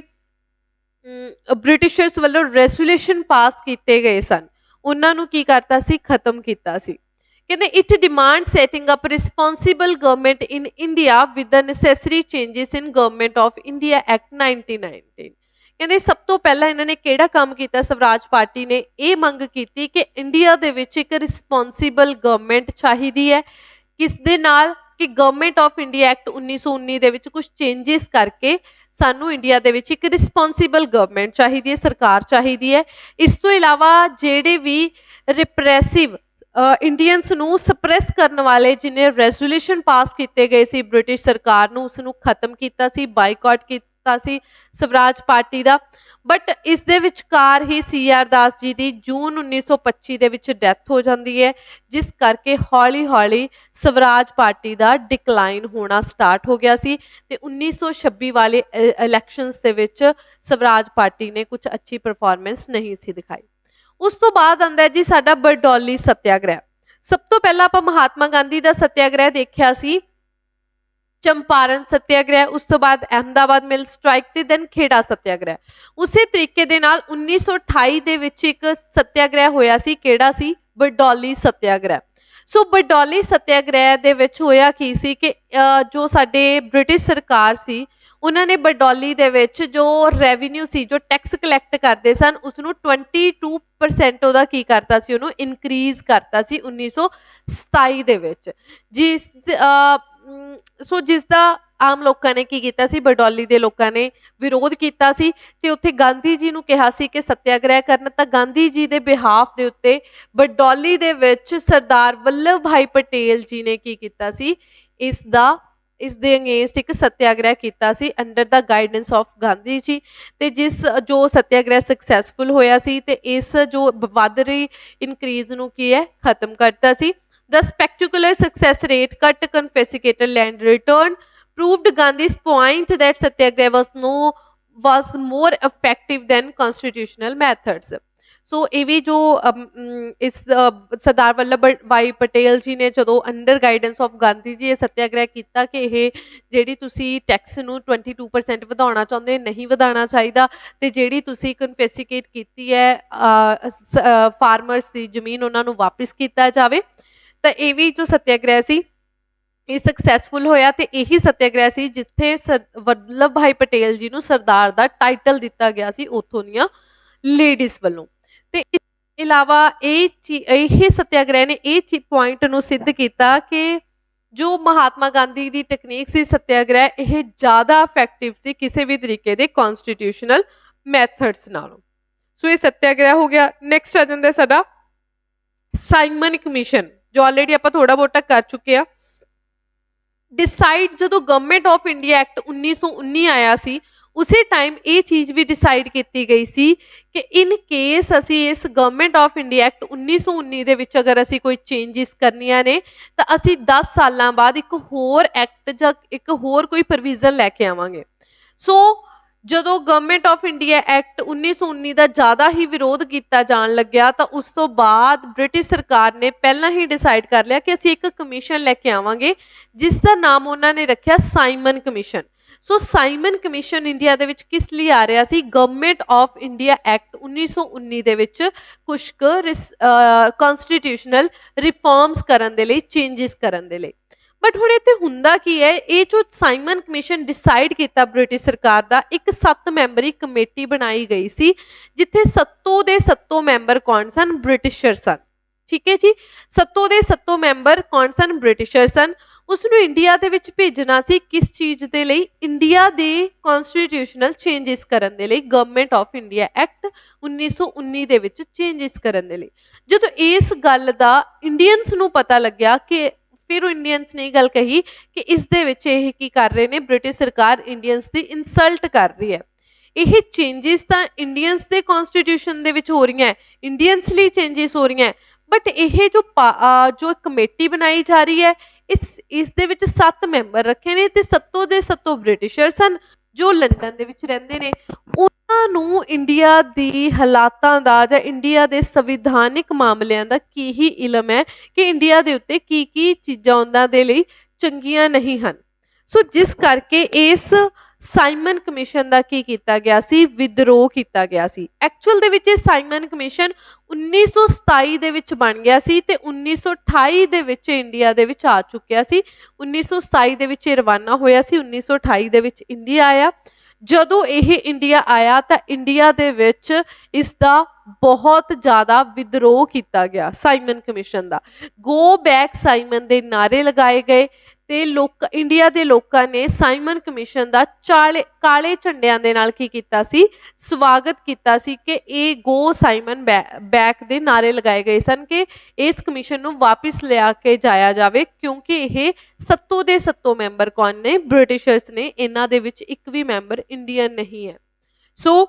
ਬ੍ਰਿਟਿਸ਼ਰਸ ਵੱਲੋਂ ਰੈਜ਼ੋਲੂਸ਼ਨ ਪਾਸ ਕੀਤੇ ਗਏ ਸਨ ਉਹਨਾਂ ਨੂੰ ਕੀ ਕਰਤਾ ਸੀ? ਖਤਮ ਕੀਤਾ ਸੀ। ਕਹਿੰਦੇ it demand setting up responsible government in India with the necessary changes in government of India act 1919। ਕਹਿੰਦੇ ਸਭ ਤੋਂ ਪਹਿਲਾਂ ਇਹਨਾਂ ਨੇ ਕਿਹੜਾ ਕੰਮ ਕੀਤਾ? ਸਵਰਾਜ ਪਾਰਟੀ ਨੇ ਇਹ ਮੰਗ ਕੀਤੀ ਕਿ ਇੰਡੀਆ ਦੇ ਵਿੱਚ ਇੱਕ ਰਿਸਪੌਂਸਿਬਲ ਗਵਰਨਮੈਂਟ ਚਾਹੀਦੀ ਹੈ। ਕਿਸ ਦੇ ਨਾਲ? ਕਿ ਗਵਰਨਮੈਂਟ ਆਫ ਇੰਡੀਆ ਐਕਟ 1919 ਦੇ ਵਿੱਚ ਕੁਝ ਚੇਂਜਸ ਕਰਕੇ ਸਾਨੂੰ ਇੰਡੀਆ ਦੇ ਵਿੱਚ ਇੱਕ ਰਿਸਪੌਂਸਿਬਲ ਗਵਰਨਮੈਂਟ ਚਾਹੀਦੀ ਹੈ, ਸਰਕਾਰ ਚਾਹੀਦੀ ਹੈ। ਇਸ ਤੋਂ ਇਲਾਵਾ ਜਿਹੜੇ ਵੀ ਰਿਪਰੈਸਿਵ ਇੰਡੀਅਨਸ ਨੂੰ ਸਪਰੈਸ ਕਰਨ ਵਾਲੇ ਜਿਨੇ ਰੈਜ਼ੋਲੂਸ਼ਨ ਪਾਸ ਕੀਤੇ ਗਏ ਸੀ ਬ੍ਰਿਟਿਸ਼ ਸਰਕਾਰ ਨੂੰ, ਉਸ ਨੂੰ ਖਤਮ ਕੀਤਾ ਸੀ, ਬਾਈਕਾਟ ਕੀਤਾ ਸੀ ਸਵਰਾਜ ਪਾਰਟੀ ਦਾ। ਬਟ ਇਸ ਦੇ ਵਿਚਕਾਰ ਹੀ CR ਦਾਸ ਜੀ ਦੀ ਜੂਨ 1925 ਦੇ ਵਿੱਚ ਡੈਥ ਹੋ ਜਾਂਦੀ ਹੈ, ਜਿਸ ਕਰਕੇ ਹੌਲੀ-ਹੌਲੀ ਸਵਰਾਜ ਪਾਰਟੀ ਦਾ ਡਿਕਲਾਈਨ ਹੋਣਾ ਸਟਾਰਟ ਹੋ ਗਿਆ ਸੀ ਤੇ 1926 ਵਾਲੇ ਇਲੈਕਸ਼ਨਸ ਦੇ ਵਿੱਚ ਸਵਰਾਜ ਪਾਰਟੀ ਨੇ ਕੁਝ ਅੱਛੀ ਪਰਫਾਰਮੈਂਸ ਨਹੀਂ ਸੀ ਦਿਖਾਈ। ਉਸ ਤੋਂ ਬਾਅਦ ਆਂਦਾ ਜੀ ਸਾਡਾ ਬਰਡੌਲੀ ਸੱਤਿਆਗ੍ਰਹਿ। ਸਭ ਤੋਂ ਪਹਿਲਾਂ ਆਪਾਂ ਮਹਾਤਮਾ ਗਾਂਧੀ ਦਾ ਸੱਤਿਆਗ੍ਰਹਿ ਦੇਖਿਆ ਸੀ, ਚੰਪਾਰਨ ਸੱਤਿਆਗ੍ਰਹਿ, ਉਸ ਤੋਂ ਬਾਅਦ ਅਹਿਮਦਾਬਾਦ ਮਿਲ ਸਟ੍ਰਾਈਕ ਤੇ ਦੈਨ ਖੇੜਾ ਸੱਤਿਆਗ੍ਰਹਿ। ਉਸੇ ਤਰੀਕੇ ਦੇ ਨਾਲ 1928 ਦੇ ਵਿੱਚ ਇੱਕ ਸੱਤਿਆਗ੍ਰਹਿ ਹੋਇਆ ਸੀ, ਕਿਹੜਾ ਸੀ? ਬਰਡੌਲੀ ਸੱਤਿਆਗ੍ਰਹਿ। ਸੋ ਬਰਡੌਲੀ ਸੱਤਿਆਗ੍ਰਹਿ ਦੇ ਵਿੱਚ ਹੋਇਆ ਕੀ ਸੀ ਕਿ ਜੋ ਸਾਡੇ ਬ੍ਰਿਟਿਸ਼ ਸਰਕਾਰ ਸੀ ਉਹਨਾਂ ਨੇ ਬਡੌਲੀ ਦੇ ਵਿੱਚ ਜੋ ਰੈਵਨਿਊ ਸੀ, ਜੋ ਟੈਕਸ ਕਲੈਕਟ ਕਰਦੇ ਸਨ, ਉਸਨੂੰ 22% ਉਹਦਾ ਕੀ ਕਰਤਾ ਸੀ, ਉਹਨੂੰ ਇਨਕਰੀਜ਼ ਕਰਤਾ ਸੀ 1927 ਦੇ ਵਿੱਚ। ਜਿਸ ਦਾ ਆਮ ਲੋਕਾਂ ਨੇ ਕੀ ਕੀਤਾ ਸੀ, ਬਡੌਲੀ ਦੇ ਲੋਕਾਂ ਨੇ ਵਿਰੋਧ ਕੀਤਾ ਸੀ ਤੇ ਉੱਥੇ ਗਾਂਧੀ ਜੀ ਨੂੰ ਕਿਹਾ ਸੀ ਕਿ ਸੱਤਿਆਗ੍ਰਹਿ ਕਰਨ। ਤਾਂ ਗਾਂਧੀ ਜੀ ਦੇ ਬਿਹਾਫ ਦੇ ਉੱਤੇ ਬਡੌਲੀ ਦੇ ਵਿੱਚ ਸਰਦਾਰ ਵੱਲਭ ਭਾਈ ਪਟੇਲ ਜੀ ਨੇ ਕੀ ਕੀਤਾ ਸੀ, ਇਸ ਦੇ ਅਗੇਂਸਟ ਇੱਕ ਸੱਤਿਆਗ੍ਰਹਿ ਕੀਤਾ ਸੀ under the guidance of Gandhi ji. ਤੇ ਜੋ ਸੱਤਿਆਗ੍ਰਹਿ ਸਕਸੈਸਫੁਲ ਹੋਇਆ ਸੀ ਤੇ ਇਸ ਜੋ ਵੱਧ ਰਹੀ ਇਨਕਰੀਜ਼ ਨੂੰ ਕੀ ਹੈ, ਖਤਮ ਕਰਤਾ ਸੀ। The spectacular success rate cut confiscated land return proved Gandhi's point that satyagraha was more effective than constitutional methods. ਸੋ ਇਹ ਵੀ ਜੋ ਇਸ ਸਰਦਾਰ ਵੱਲਭ ਭਾਈ ਪਟੇਲ ਜੀ ਨੇ ਜਦੋਂ ਅੰਡਰ ਗਾਈਡੈਂਸ ਆਫ ਗਾਂਧੀ ਜੀ ਇਹ ਸੱਤਿਆਗ੍ਰਹਿ ਕੀਤਾ ਕਿ ਇਹ ਜਿਹੜੀ ਤੁਸੀਂ ਟੈਕਸ ਨੂੰ 22% ਵਧਾਉਣਾ ਚਾਹੁੰਦੇ, ਨਹੀਂ ਵਧਾਉਣਾ ਚਾਹੀਦਾ, ਤੇ ਜਿਹੜੀ ਤੁਸੀਂ ਕਨਫਿਸਕੇਟ ਕੀਤੀ ਹੈ ਫਾਰਮਰਸ ਦੀ ਜ਼ਮੀਨ, ਉਹਨਾਂ ਨੂੰ ਵਾਪਿਸ ਕੀਤਾ ਜਾਵੇ। ਤਾਂ ਇਹ ਵੀ ਜੋ ਸੱਤਿਆਗ੍ਰਹਿ ਸੀ ਇਹ ਸਕਸੈਸਫੁਲ ਹੋਇਆ ਤੇ ਇਹੀ ਸੱਤਿਆਗ੍ਰਹਿ ਸੀ ਜਿੱਥੇ ਵੱਲਭ ਭਾਈ ਪਟੇਲ ਜੀ ਨੂੰ ਸਰਦਾਰ ਦਾ ਟਾਈਟਲ ਦਿੱਤਾ ਗਿਆ ਸੀ ਉੱਥੋਂ ਦੀਆਂ ਲੇਡੀਜ਼ ਵੱਲੋਂ। ਤੇ ਇਸ ਤੋਂ ਇਲਾਵਾ ਇਹ ਸੱਤਿਆਗ੍ਰਹਿ ਨੇ ਇਹ ਪੁਆਇੰਟ ਨੂੰ ਸਿੱਧ ਕੀਤਾ ਕਿ ਜੋ ਮਹਾਤਮਾ ਗਾਂਧੀ ਦੀ ਟੈਕਨੀਕ ਸੀ ਸੱਤਿਆਗ੍ਰਹਿ, ਇਹ ਜ਼ਿਆਦਾ ਇਫੈਕਟਿਵ ਸੀ ਕਿਸੇ ਵੀ ਤਰੀਕੇ ਦੇ ਕਨਸਟੀਟਿਊਸ਼ਨਲ ਮੈਥਡਸ ਨਾਲੋਂ। ਸੋ ਇਹ ਸੱਤਿਆਗ੍ਰਹਿ ਹੋ ਗਿਆ। ਨੈਕਸਟ ਆ ਜਾਂਦਾ ਸਾਡਾ ਸਾਈਮਨ ਕਮਿਸ਼ਨ, ਜੋ ਆਲਰੇਡੀ ਆਪਾਂ ਥੋੜਾ ਬਹੁਤਾ ਕਰ ਚੁੱਕੇ ਆ। ਡਿਸਾਈਡ ਜਦੋਂ ਗਵਰਨਮੈਂਟ ਆਫ ਇੰਡੀਆ ਐਕਟ 1919 ਆਇਆ ਸੀ, ਉਸੇ ਟਾਈਮ ਇਹ ਚੀਜ਼ ਵੀ ਡਿਸਾਈਡ ਕੀਤੀ ਗਈ ਸੀ ਕਿ ਇਨ ਕੇਸ ਅਸੀਂ ਇਸ ਗਵਰਨਮੈਂਟ ਆਫ ਇੰਡੀਆ ਐਕਟ 1919 ਦੇ ਵਿੱਚ ਅਗਰ ਅਸੀਂ ਕੋਈ ਚੇਂਜਿਸ ਕਰਨੀਆਂ ਨੇ ਤਾਂ ਅਸੀਂ 10 ਸਾਲਾਂ ਬਾਅਦ ਇੱਕ ਹੋਰ ਐਕਟ ਜਾਂ ਇੱਕ ਹੋਰ ਕੋਈ ਪ੍ਰੋਵੀਜ਼ਨ ਲੈ ਕੇ ਆਵਾਂਗੇ। ਸੋ ਜਦੋਂ ਗਵਰਨਮੈਂਟ ਆਫ ਇੰਡੀਆ ਐਕਟ 1919 ਦਾ ਜ਼ਿਆਦਾ ਹੀ ਵਿਰੋਧ ਕੀਤਾ ਜਾਣ ਲੱਗਿਆ ਤਾਂ ਉਸ ਤੋਂ ਬਾਅਦ ਬ੍ਰਿਟਿਸ਼ ਸਰਕਾਰ ਨੇ ਪਹਿਲਾਂ ਹੀ ਡਿਸਾਈਡ ਕਰ ਲਿਆ ਕਿ ਅਸੀਂ ਇੱਕ ਕਮਿਸ਼ਨ ਲੈ ਕੇ ਆਵਾਂਗੇ ਜਿਸ ਦਾ ਨਾਮ ਉਹਨਾਂ ਨੇ ਰੱਖਿਆ ਸਾਈਮਨ ਕਮਿਸ਼ਨ। ਸੋ ਸਾਈਮਨ ਕਮਿਸ਼ਨ ਇੰਡੀਆ ਦੇ ਵਿੱਚ ਕਿਸ ਲਈ ਆ ਰਿਹਾ ਸੀ, ਗਵਰਨਮੈਂਟ ਆਫ ਇੰਡੀਆ ਐਕਟ 1919 ਦੇ ਵਿੱਚ ਕੁਛ ਕੁ ਕਨਸਟੀਟਿਊਸ਼ਨਲ ਰਿਫਾਰਮਸ ਕਰਨ ਦੇ ਲਈ, ਚੇਂਜਿਸ ਕਰਨ ਦੇ ਲਈ। ਬਟ ਹੁਣ ਇੱਥੇ ਹੁੰਦਾ ਕੀ ਹੈ, ਇਹ ਜੋ ਸਾਈਮਨ ਕਮਿਸ਼ਨ ਡਿਸਾਈਡ ਕੀਤਾ ਬ੍ਰਿਟਿਸ਼ ਸਰਕਾਰ ਦਾ, ਇੱਕ 7 ਮੈਂਬਰੀ ਕਮੇਟੀ ਬਣਾਈ ਗਈ ਸੀ ਜਿੱਥੇ ਸੱਤੋਂ ਦੇ ਸੱਤੋਂ ਮੈਂਬਰ ਕੌਣ ਸਨ, ਬ੍ਰਿਟਿਸ਼ਰ ਸਨ। ਠੀਕ ਹੈ ਜੀ, ਸੱਤੋਂ ਦੇ ਸੱਤੋਂ ਮੈਂਬਰ ਕੌਣ ਸਨ, ਬ੍ਰਿਟਿਸ਼ਰ ਸਨ। ਉਸਨੂੰ ਇੰਡੀਆ ਦੇ ਵਿੱਚ ਭੇਜਣਾ ਸੀ ਕਿਸ ਚੀਜ਼ ਦੇ ਲਈ, ਇੰਡੀਆ ਦੇ ਕਨਸਟੀਟਿਊਸ਼ਨਲ ਚੇਂਜਿਸ ਕਰਨ ਦੇ ਲਈ, ਗਵਰਨਮੈਂਟ ਆਫ ਇੰਡੀਆ ਐਕਟ 1919 ਦੇ ਵਿੱਚ ਚੇਂਜਿਸ ਕਰਨ ਦੇ ਲਈ। ਜਦੋਂ ਇਸ ਗੱਲ ਦਾ ਇੰਡੀਅਨਸ ਨੂੰ ਪਤਾ ਲੱਗਿਆ ਕਿ ਫਿਰ ਉਹ ਇੰਡੀਅਨਸ ਨੇ ਇਹ ਗੱਲ ਕਹੀ ਕਿ ਇਸ ਦੇ ਵਿੱਚ ਇਹ ਕੀ ਕਰ ਰਹੇ ਨੇ, ਬ੍ਰਿਟਿਸ਼ ਸਰਕਾਰ ਇੰਡੀਅਨਸ ਦੀ ਇਨਸਲਟ ਕਰ ਰਹੀ ਹੈ। ਇਹ ਚੇਂਜਿਸ ਤਾਂ ਇੰਡੀਅਨਸ ਦੇ ਕਨਸਟੀਟਿਊਸ਼ਨ ਦੇ ਵਿੱਚ ਹੋ ਰਹੀਆਂ, ਇੰਡੀਅਨਸ ਲਈ ਚੇਂਜਿਸ ਹੋ ਰਹੀਆਂ, ਬਟ ਇਹ ਜੋ ਕਮੇਟੀ ਬਣਾਈ ਜਾ ਰਹੀ ਹੈ ਇਸ ਦੇ ਵਿੱਚ 7 ਮੈਂਬਰ ਰੱਖੇ ਨੇ ਤੇ ਸੱਤੋਂ ਦੇ ਸੱਤੋਂ ਬ੍ਰਿਟਿਸ਼ਰ ਸਨ ਜੋ ਲੰਡਨ ਦੇ ਵਿੱਚ ਰਹਿੰਦੇ ਨੇ। ਉਹਨਾਂ ਨੂੰ ਇੰਡੀਆ ਦੀ ਹਾਲਾਤਾਂ ਦਾ ਜਾਂ ਇੰਡੀਆ ਦੇ ਸੰਵਿਧਾਨਿਕ ਮਾਮਲਿਆਂ ਦਾ ਕੀ ਹੀ ਇਲਮ ਹੈ ਕਿ ਇੰਡੀਆ ਦੇ ਉੱਤੇ ਕੀ ਕੀ ਚੀਜ਼ਾਂ ਉਹਨਾਂ ਦੇ ਲਈ ਚੰਗੀਆਂ ਨਹੀਂ ਹਨ। ਸੋ ਜਿਸ ਕਰਕੇ ਇਸ ਸਾਈਮਨ ਕਮਿਸ਼ਨ ਦਾ ਕੀ ਕੀਤਾ ਗਿਆ ਸੀ, ਵਿਦਰੋਹ ਕੀਤਾ ਗਿਆ ਸੀ। ਐਕਚੁਅਲ ਦੇ ਵਿੱਚ ਇਹ ਸਾਈਮਨ ਕਮਿਸ਼ਨ 1927 ਦੇ ਵਿੱਚ ਬਣ ਗਿਆ ਸੀ ਤੇ 1928 ਦੇ ਵਿੱਚ ਇੰਡੀਆ ਦੇ ਵਿੱਚ ਆ ਚੁੱਕਿਆ ਸੀ। 1927 ਦੇ ਵਿੱਚ ਇਹ ਰਵਾਨਾ ਹੋਇਆ ਸੀ, 1928 ਦੇ ਵਿੱਚ ਇੰਡੀਆ ਆਇਆ। ਜਦੋਂ ਇਹ ਇੰਡੀਆ ਆਇਆ ਤਾਂ ਇੰਡੀਆ ਦੇ ਵਿੱਚ ਇਸ ਦਾ ਬਹੁਤ ਜ਼ਿਆਦਾ ਵਿਦਰੋਹ ਕੀਤਾ ਗਿਆ ਸਾਈਮਨ ਕਮਿਸ਼ਨ ਦਾ। ਗੋ ਬੈਕ ਸਾਈਮਨ ਦੇ ਨਾਅਰੇ ਲਗਾਏ ਗਏ ਤੇ ਇੰਡੀਆ ਦੇ ਲੋਕਾਂ ਨੇ ਸਾਈਮਨ ਕਮਿਸ਼ਨ ਦਾ ਕਾਲੇ ਝੰਡਿਆਂ ਦੇ ਨਾਲ ਕੀ ਕੀਤਾ ਸੀ, ਸਵਾਗਤ ਕੀਤਾ ਸੀ ਕਿ ਇਹ ਗੋ ਸਾਈਮਨ ਬੈਕ ਦੇ ਨਾਅਰੇ ਲਗਾਏ ਗਏ ਸਨ ਕਿ ਇਸ ਕਮਿਸ਼ਨ ਨੂੰ ਵਾਪਿਸ ਲਿਆ ਕੇ ਜਾਇਆ ਜਾਵੇ ਕਿਉਂਕਿ ਇਹ ਸੱਤੋਂ ਦੇ ਸੱਤੋਂ ਮੈਂਬਰ ਕੌਣ ਨੇ, ਬ੍ਰਿਟਿਸ਼ਰਸ ਨੇ, ਇਹਨਾਂ ਦੇ ਵਿੱਚ ਇੱਕ ਵੀ ਮੈਂਬਰ ਇੰਡੀਅਨ ਨਹੀਂ ਹੈ। ਸੋ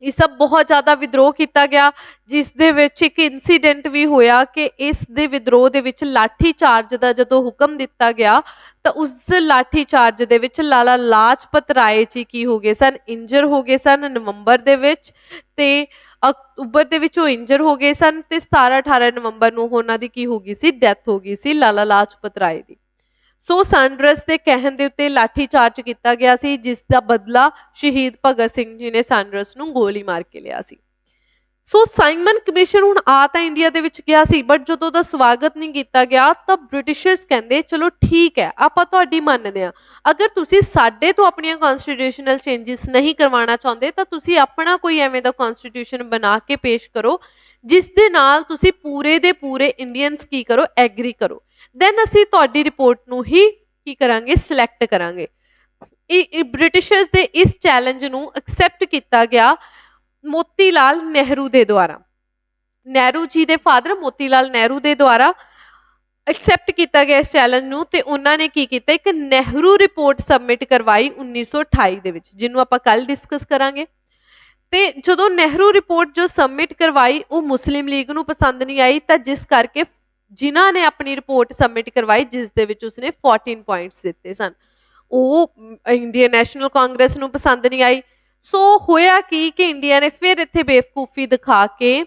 ਇਹ ਸਭ ਬਹੁਤ ਜ਼ਿਆਦਾ ਵਿਦਰੋਹ ਕੀਤਾ ਗਿਆ ਜਿਸ ਦੇ ਵਿੱਚ ਇੱਕ ਇਨਸੀਡੈਂਟ ਵੀ ਹੋਇਆ ਕਿ ਇਸ ਦੇ ਵਿਦਰੋਹ ਦੇ ਵਿੱਚ ਲਾਠੀ ਚਾਰਜ ਦਾ ਜਦੋਂ ਹੁਕਮ ਦਿੱਤਾ ਗਿਆ ਤਾਂ ਉਸ ਲਾਠੀ ਚਾਰਜ ਦੇ ਵਿੱਚ ਲਾਲਾ ਲਾਜਪਤ ਰਾਏ ਜੀ ਕੀ ਹੋ ਗਏ ਸਨ, ਇੰਜਰ ਹੋ ਗਏ ਸਨ ਨਵੰਬਰ ਦੇ ਵਿੱਚ, ਤੇ ਅਕਤੂਬਰ ਦੇ ਵਿੱਚ ਉਹ ਇੰਜਰ ਹੋ ਗਏ ਸਨ ਤੇ 17-18 ਨਵੰਬਰ ਨੂੰ ਉਹਨਾਂ ਦੀ ਕੀ ਹੋ ਗਈ ਸੀ, ਡੈਥ ਹੋ ਗਈ ਸੀ ਲਾਲਾ ਲਾਜਪਤ ਰਾਏ ਦੀ। ਸੋ ਸਾਂਡਰਸ ਦੇ ਕਹਿਣ ਦੇ ਉੱਤੇ ਲਾਠੀ ਚਾਰਜ ਕੀਤਾ ਗਿਆ ਸੀ ਜਿਸ ਦਾ ਬਦਲਾ ਸ਼ਹੀਦ ਭਗਤ ਸਿੰਘ ਜੀ ਨੇ ਸਾਂਡਰਸ ਨੂੰ ਗੋਲੀ ਮਾਰ ਕੇ ਲਿਆ ਸੀ। ਸੋ ਸਾਈਮਨ ਕਮਿਸ਼ਨ ਹੁਣ ਆ ਤਾਂ ਇੰਡੀਆ ਦੇ ਵਿੱਚ ਗਿਆ ਸੀ, ਬਟ ਜਦੋਂ ਉਹਦਾ ਸਵਾਗਤ ਨਹੀਂ ਕੀਤਾ ਗਿਆ ਤਾਂ ਬ੍ਰਿਟਿਸ਼ਰਸ ਕਹਿੰਦੇ ਚਲੋ ਠੀਕ ਹੈ, ਆਪਾਂ ਤੁਹਾਡੀ ਮੰਨਦੇ ਹਾਂ, ਅਗਰ ਤੁਸੀਂ ਸਾਡੇ ਤੋਂ ਆਪਣੀਆਂ ਕਨਸਟੀਟਿਊਸ਼ਨਲ ਚੇਂਜਸ ਨਹੀਂ ਕਰਵਾਉਣਾ ਚਾਹੁੰਦੇ ਤਾਂ ਤੁਸੀਂ ਆਪਣਾ ਕੋਈ ਐਵੇਂ ਦਾ ਕਨਸਟੀਟਿਊਸ਼ਨ ਬਣਾ ਕੇ ਪੇਸ਼ ਕਰੋ ਜਿਸ ਦੇ ਨਾਲ ਤੁਸੀਂ ਪੂਰੇ ਦੇ ਪੂਰੇ ਇੰਡੀਅਨਸ ਕੀ ਕਰੋ, ਐਗਰੀ ਕਰੋ, ਦੈਨ ਅਸੀਂ ਤੁਹਾਡੀ ਰਿਪੋਰਟ ਨੂੰ ਹੀ ਕੀ ਕਰਾਂਗੇ, ਸਿਲੈਕਟ ਕਰਾਂਗੇ। ਬ੍ਰਿਟਿਸ਼ਰਸ ਦੇ ਇਸ ਚੈਲੰਜ ਨੂੰ ਐਕਸੈਪਟ ਕੀਤਾ ਗਿਆ ਮੋਤੀ ਲਾਲ ਨਹਿਰੂ ਦੇ ਦੁਆਰਾ, ਨਹਿਰੂ ਜੀ ਦੇ ਫਾਦਰ ਮੋਤੀ ਲਾਲ ਨਹਿਰੂ ਦੇ ਦੁਆਰਾ ਐਕਸੈਪਟ ਕੀਤਾ ਗਿਆ ਇਸ ਚੈਲੰਜ ਨੂੰ, ਤੇ ਉਹਨਾਂ ਨੇ ਕੀ ਕੀਤਾ, ਇੱਕ ਨਹਿਰੂ ਰਿਪੋਰਟ ਸਬਮਿਟ ਕਰਵਾਈ 1928 ਦੇ ਵਿੱਚ, ਜਿਹਨੂੰ ਆਪਾਂ ਕੱਲ ਡਿਸਕਸ ਕਰਾਂਗੇ। ਤੇ ਜਦੋਂ ਨਹਿਰੂ ਰਿਪੋਰਟ ਜੋ ਸਬਮਿਟ ਕਰਵਾਈ ਉਹ ਮੁਸਲਿਮ ਲੀਗ ਨੂੰ ਪਸੰਦ ਨਹੀਂ ਆਈ, ਤਾਂ ਜਿਸ ਕਰਕੇ ਜਿਨ੍ਹਾਂ ਨੇ ਆਪਣੀ ਰਿਪੋਰਟ ਸਬਮਿਟ ਕਰਵਾਈ ਜਿਸ ਦੇ ਵਿੱਚ ਉਸਨੇ 14 ਪੁਆਇੰਟਸ ਦਿੱਤੇ ਸਨ, ਉਹ ਇੰਡੀਅਨ ਨੈਸ਼ਨਲ ਕਾਂਗਰਸ ਨੂੰ ਪਸੰਦ ਨਹੀਂ ਆਈ। ਸੋ ਹੋਇਆ ਕੀ ਕਿ ਇੰਡੀਆ ਨੇ ਫਿਰ ਇੱਥੇ ਬੇਵਕੂਫੀ ਦਿਖਾ ਕੇ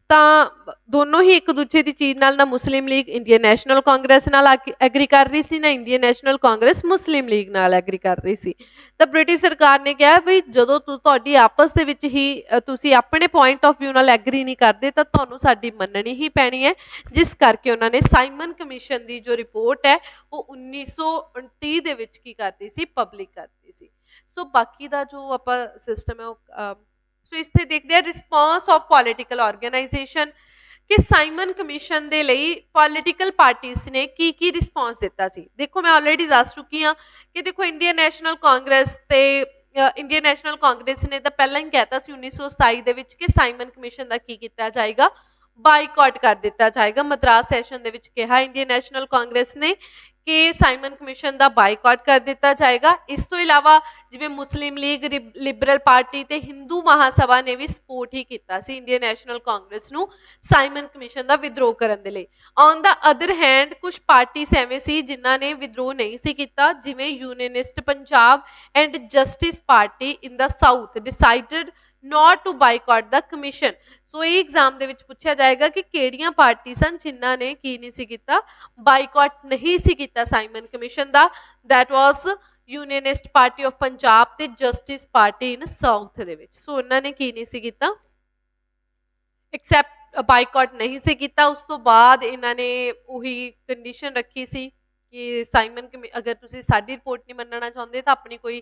ਤਾਂ ਦੋਨੋਂ ਹੀ ਇੱਕ ਦੂਜੇ ਦੀ ਚੀਜ਼ ਨਾਲ, ਨਾ ਮੁਸਲਿਮ ਲੀਗ ਇੰਡੀਅਨ ਨੈਸ਼ਨਲ ਕਾਂਗਰਸ ਨਾਲ ਐਗਰੀ ਕਰ ਰਹੀ ਸੀ, ਨਾ ਇੰਡੀਅਨ ਨੈਸ਼ਨਲ ਕਾਂਗਰਸ ਮੁਸਲਿਮ ਲੀਗ ਨਾਲ ਐਗਰੀ ਕਰ ਰਹੀ ਸੀ। ਤਾਂ ਬ੍ਰਿਟਿਸ਼ ਸਰਕਾਰ ਨੇ ਕਿਹਾ ਵੀ ਜਦੋਂ ਤੁਹਾਡੀ ਆਪਸ ਦੇ ਵਿੱਚ ਹੀ ਤੁਸੀਂ ਆਪਣੇ ਪੁਆਇੰਟ ਆਫ ਵਿਊ ਨਾਲ ਐਗਰੀ ਨਹੀਂ ਕਰਦੇ ਤਾਂ ਤੁਹਾਨੂੰ ਸਾਡੀ ਮੰਨਣੀ ਹੀ ਪੈਣੀ ਹੈ, ਜਿਸ ਕਰਕੇ ਉਹਨਾਂ ਨੇ ਸਾਈਮਨ ਕਮਿਸ਼ਨ ਦੀ ਜੋ ਰਿਪੋਰਟ ਹੈ ਉਹ 1929 ਦੇ ਵਿੱਚ ਕੀ ਕਰਦੀ ਸੀ, ਪਬਲਿਕ ਕਰਦੀ ਸੀ। ਸੋ ਬਾਕੀ ਦਾ ਜੋ ਆਪਾਂ ਸਿਸਟਮ ਹੈ ਉਹ ਸੋ ਇੱਥੇ ਦੇਖਦੇ ਆ ਰਿਸਪੌਂਸ ਆਫ ਪੋਲੀਟੀਕਲ ਆਰਗੇਨਾਈਜੇਸ਼ਨ, ਕਿ ਸਾਈਮਨ ਕਮਿਸ਼ਨ ਦੇ ਲਈ ਪੋਲੀਟੀਕਲ ਪਾਰਟੀਜ਼ ਨੇ ਕੀ ਕੀ ਰਿਸਪੌਂਸ ਦਿੱਤਾ ਸੀ। ਦੇਖੋ ਮੈਂ ਆਲਰੇਡੀ ਦੱਸ ਚੁੱਕੀ ਹਾਂ ਕਿ ਦੇਖੋ ਇੰਡੀਅਨ ਨੈਸ਼ਨਲ ਕਾਂਗਰਸ ਤੇ ਇੰਡੀਅਨ ਨੈਸ਼ਨਲ ਕਾਂਗਰਸ ਨੇ ਤਾਂ ਪਹਿਲਾਂ ਹੀ ਕਹਿਤਾ ਸੀ 1927 ਦੇ ਵਿੱਚ ਕਿ ਸਾਈਮਨ ਕਮਿਸ਼ਨ ਦਾ ਕੀ ਕੀਤਾ ਜਾਏਗਾ, ਬਾਈਕਾਟ ਕਰ ਦਿੱਤਾ ਜਾਏਗਾ। ਮਦਰਾਸ ਸੈਸ਼ਨ ਦੇ ਵਿੱਚ ਕਿਹਾ ਇੰਡੀਅਨ ਨੈਸ਼ਨਲ ਕਾਂਗਰਸ ਨੇ ਕਿ ਸਾਈਮਨ ਕਮਿਸ਼ਨ ਦਾ ਬਾਈਕਾਟ ਕਰ ਦਿੱਤਾ ਜਾਏਗਾ। ਇਸ ਤੋਂ ਇਲਾਵਾ ਜਿਵੇਂ ਮੁਸਲਿਮ ਲੀਗ, ਲਿਬਰਲ ਪਾਰਟੀ ਤੇ ਹਿੰਦੂ ਮਹਾਸਭਾ ਨੇ ਵੀ ਸਪੋਰਟ ਹੀ ਕੀਤਾ ਸੀ ਇੰਡੀਅਨ ਨੈਸ਼ਨਲ ਕਾਂਗਰਸ ਨੂੰ ਸਾਈਮਨ ਕਮਿਸ਼ਨ ਦਾ ਵਿਦਰੋਹ ਕਰਨ ਦੇ ਲਈ। ਔਨ ਦਾ ਅਦਰ ਹੈਂਡ ਕੁਝ ਪਾਰਟੀਜ਼ ਐਵੇਂ ਸੀ ਜਿਨ੍ਹਾਂ ਨੇ ਵਿਦਰੋਹ ਨਹੀਂ ਸੀ ਕੀਤਾ, ਜਿਵੇਂ Unionist Punjab and Justice Party in the south decided not to boycott the commission। ਸੋ ਇਹ ਐਗਜ਼ਾਮ ਦੇ ਵਿੱਚ ਪੁੱਛਿਆ ਜਾਏਗਾ ਕਿ ਕਿਹੜੀਆਂ ਪਾਰਟੀ ਸਨ ਜਿਨ੍ਹਾਂ ਨੇ ਕੀ ਨਹੀਂ ਸੀ ਕੀਤਾ, ਬਾਈਕਾਟ ਨਹੀਂ ਸੀ ਕੀਤਾ ਸਾਈਮਨ ਕਮਿਸ਼ਨ ਦਾ। that was Unionist Party of Punjab ਤੇ ਜਸਟਿਸ ਪਾਰਟੀ ਇਨ ਸਾਊਥ ਦੇ ਵਿੱਚ। ਸੋ ਉਹਨਾਂ ਨੇ ਕੀ ਨਹੀਂ ਸੀ ਕੀਤਾ, ਐਕਸੈਪਟ ਬਾਈਕਾਟ ਨਹੀਂ ਸੀ ਕੀਤਾ। ਉਸ ਤੋਂ ਬਾਅਦ ਇਹਨਾਂ ਨੇ ਉਹੀ ਕੰਡੀਸ਼ਨ ਰੱਖੀ ਸੀ ਕਿ ਸਾਈਮਨ ਅਗਰ ਤੁਸੀਂ ਸਾਡੀ ਰਿਪੋਰਟ ਨਹੀਂ ਮੰਨਣਾ ਚਾਹੁੰਦੇ ਤਾਂ ਆਪਣੀ ਕੋਈ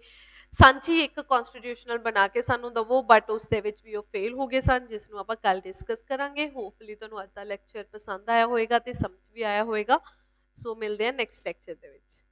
ਸਾਂਝੀ ਇੱਕ ਕਨਸਟੀਟਿਊਸ਼ਨਲ ਬਣਾ ਕੇ ਸਾਨੂੰ ਦਵੋ, ਬਟ ਉਸ ਦੇ ਵਿੱਚ ਵੀ ਉਹ ਫੇਲ ਹੋ ਗਏ ਸਨ, ਜਿਸ ਨੂੰ ਆਪਾਂ ਕੱਲ ਡਿਸਕਸ ਕਰਾਂਗੇ। ਹੋਪਫੁਲੀ ਤੁਹਾਨੂੰ ਅੱਜ ਦਾ ਲੈਕਚਰ ਪਸੰਦ ਆਇਆ ਹੋਵੇਗਾ ਤੇ ਸਮਝ ਵੀ ਆਇਆ ਹੋਵੇਗਾ। ਸੋ ਮਿਲਦੇ ਹਾਂ ਨੈਕਸਟ ਲੈਕਚਰ ਦੇ ਵਿੱਚ।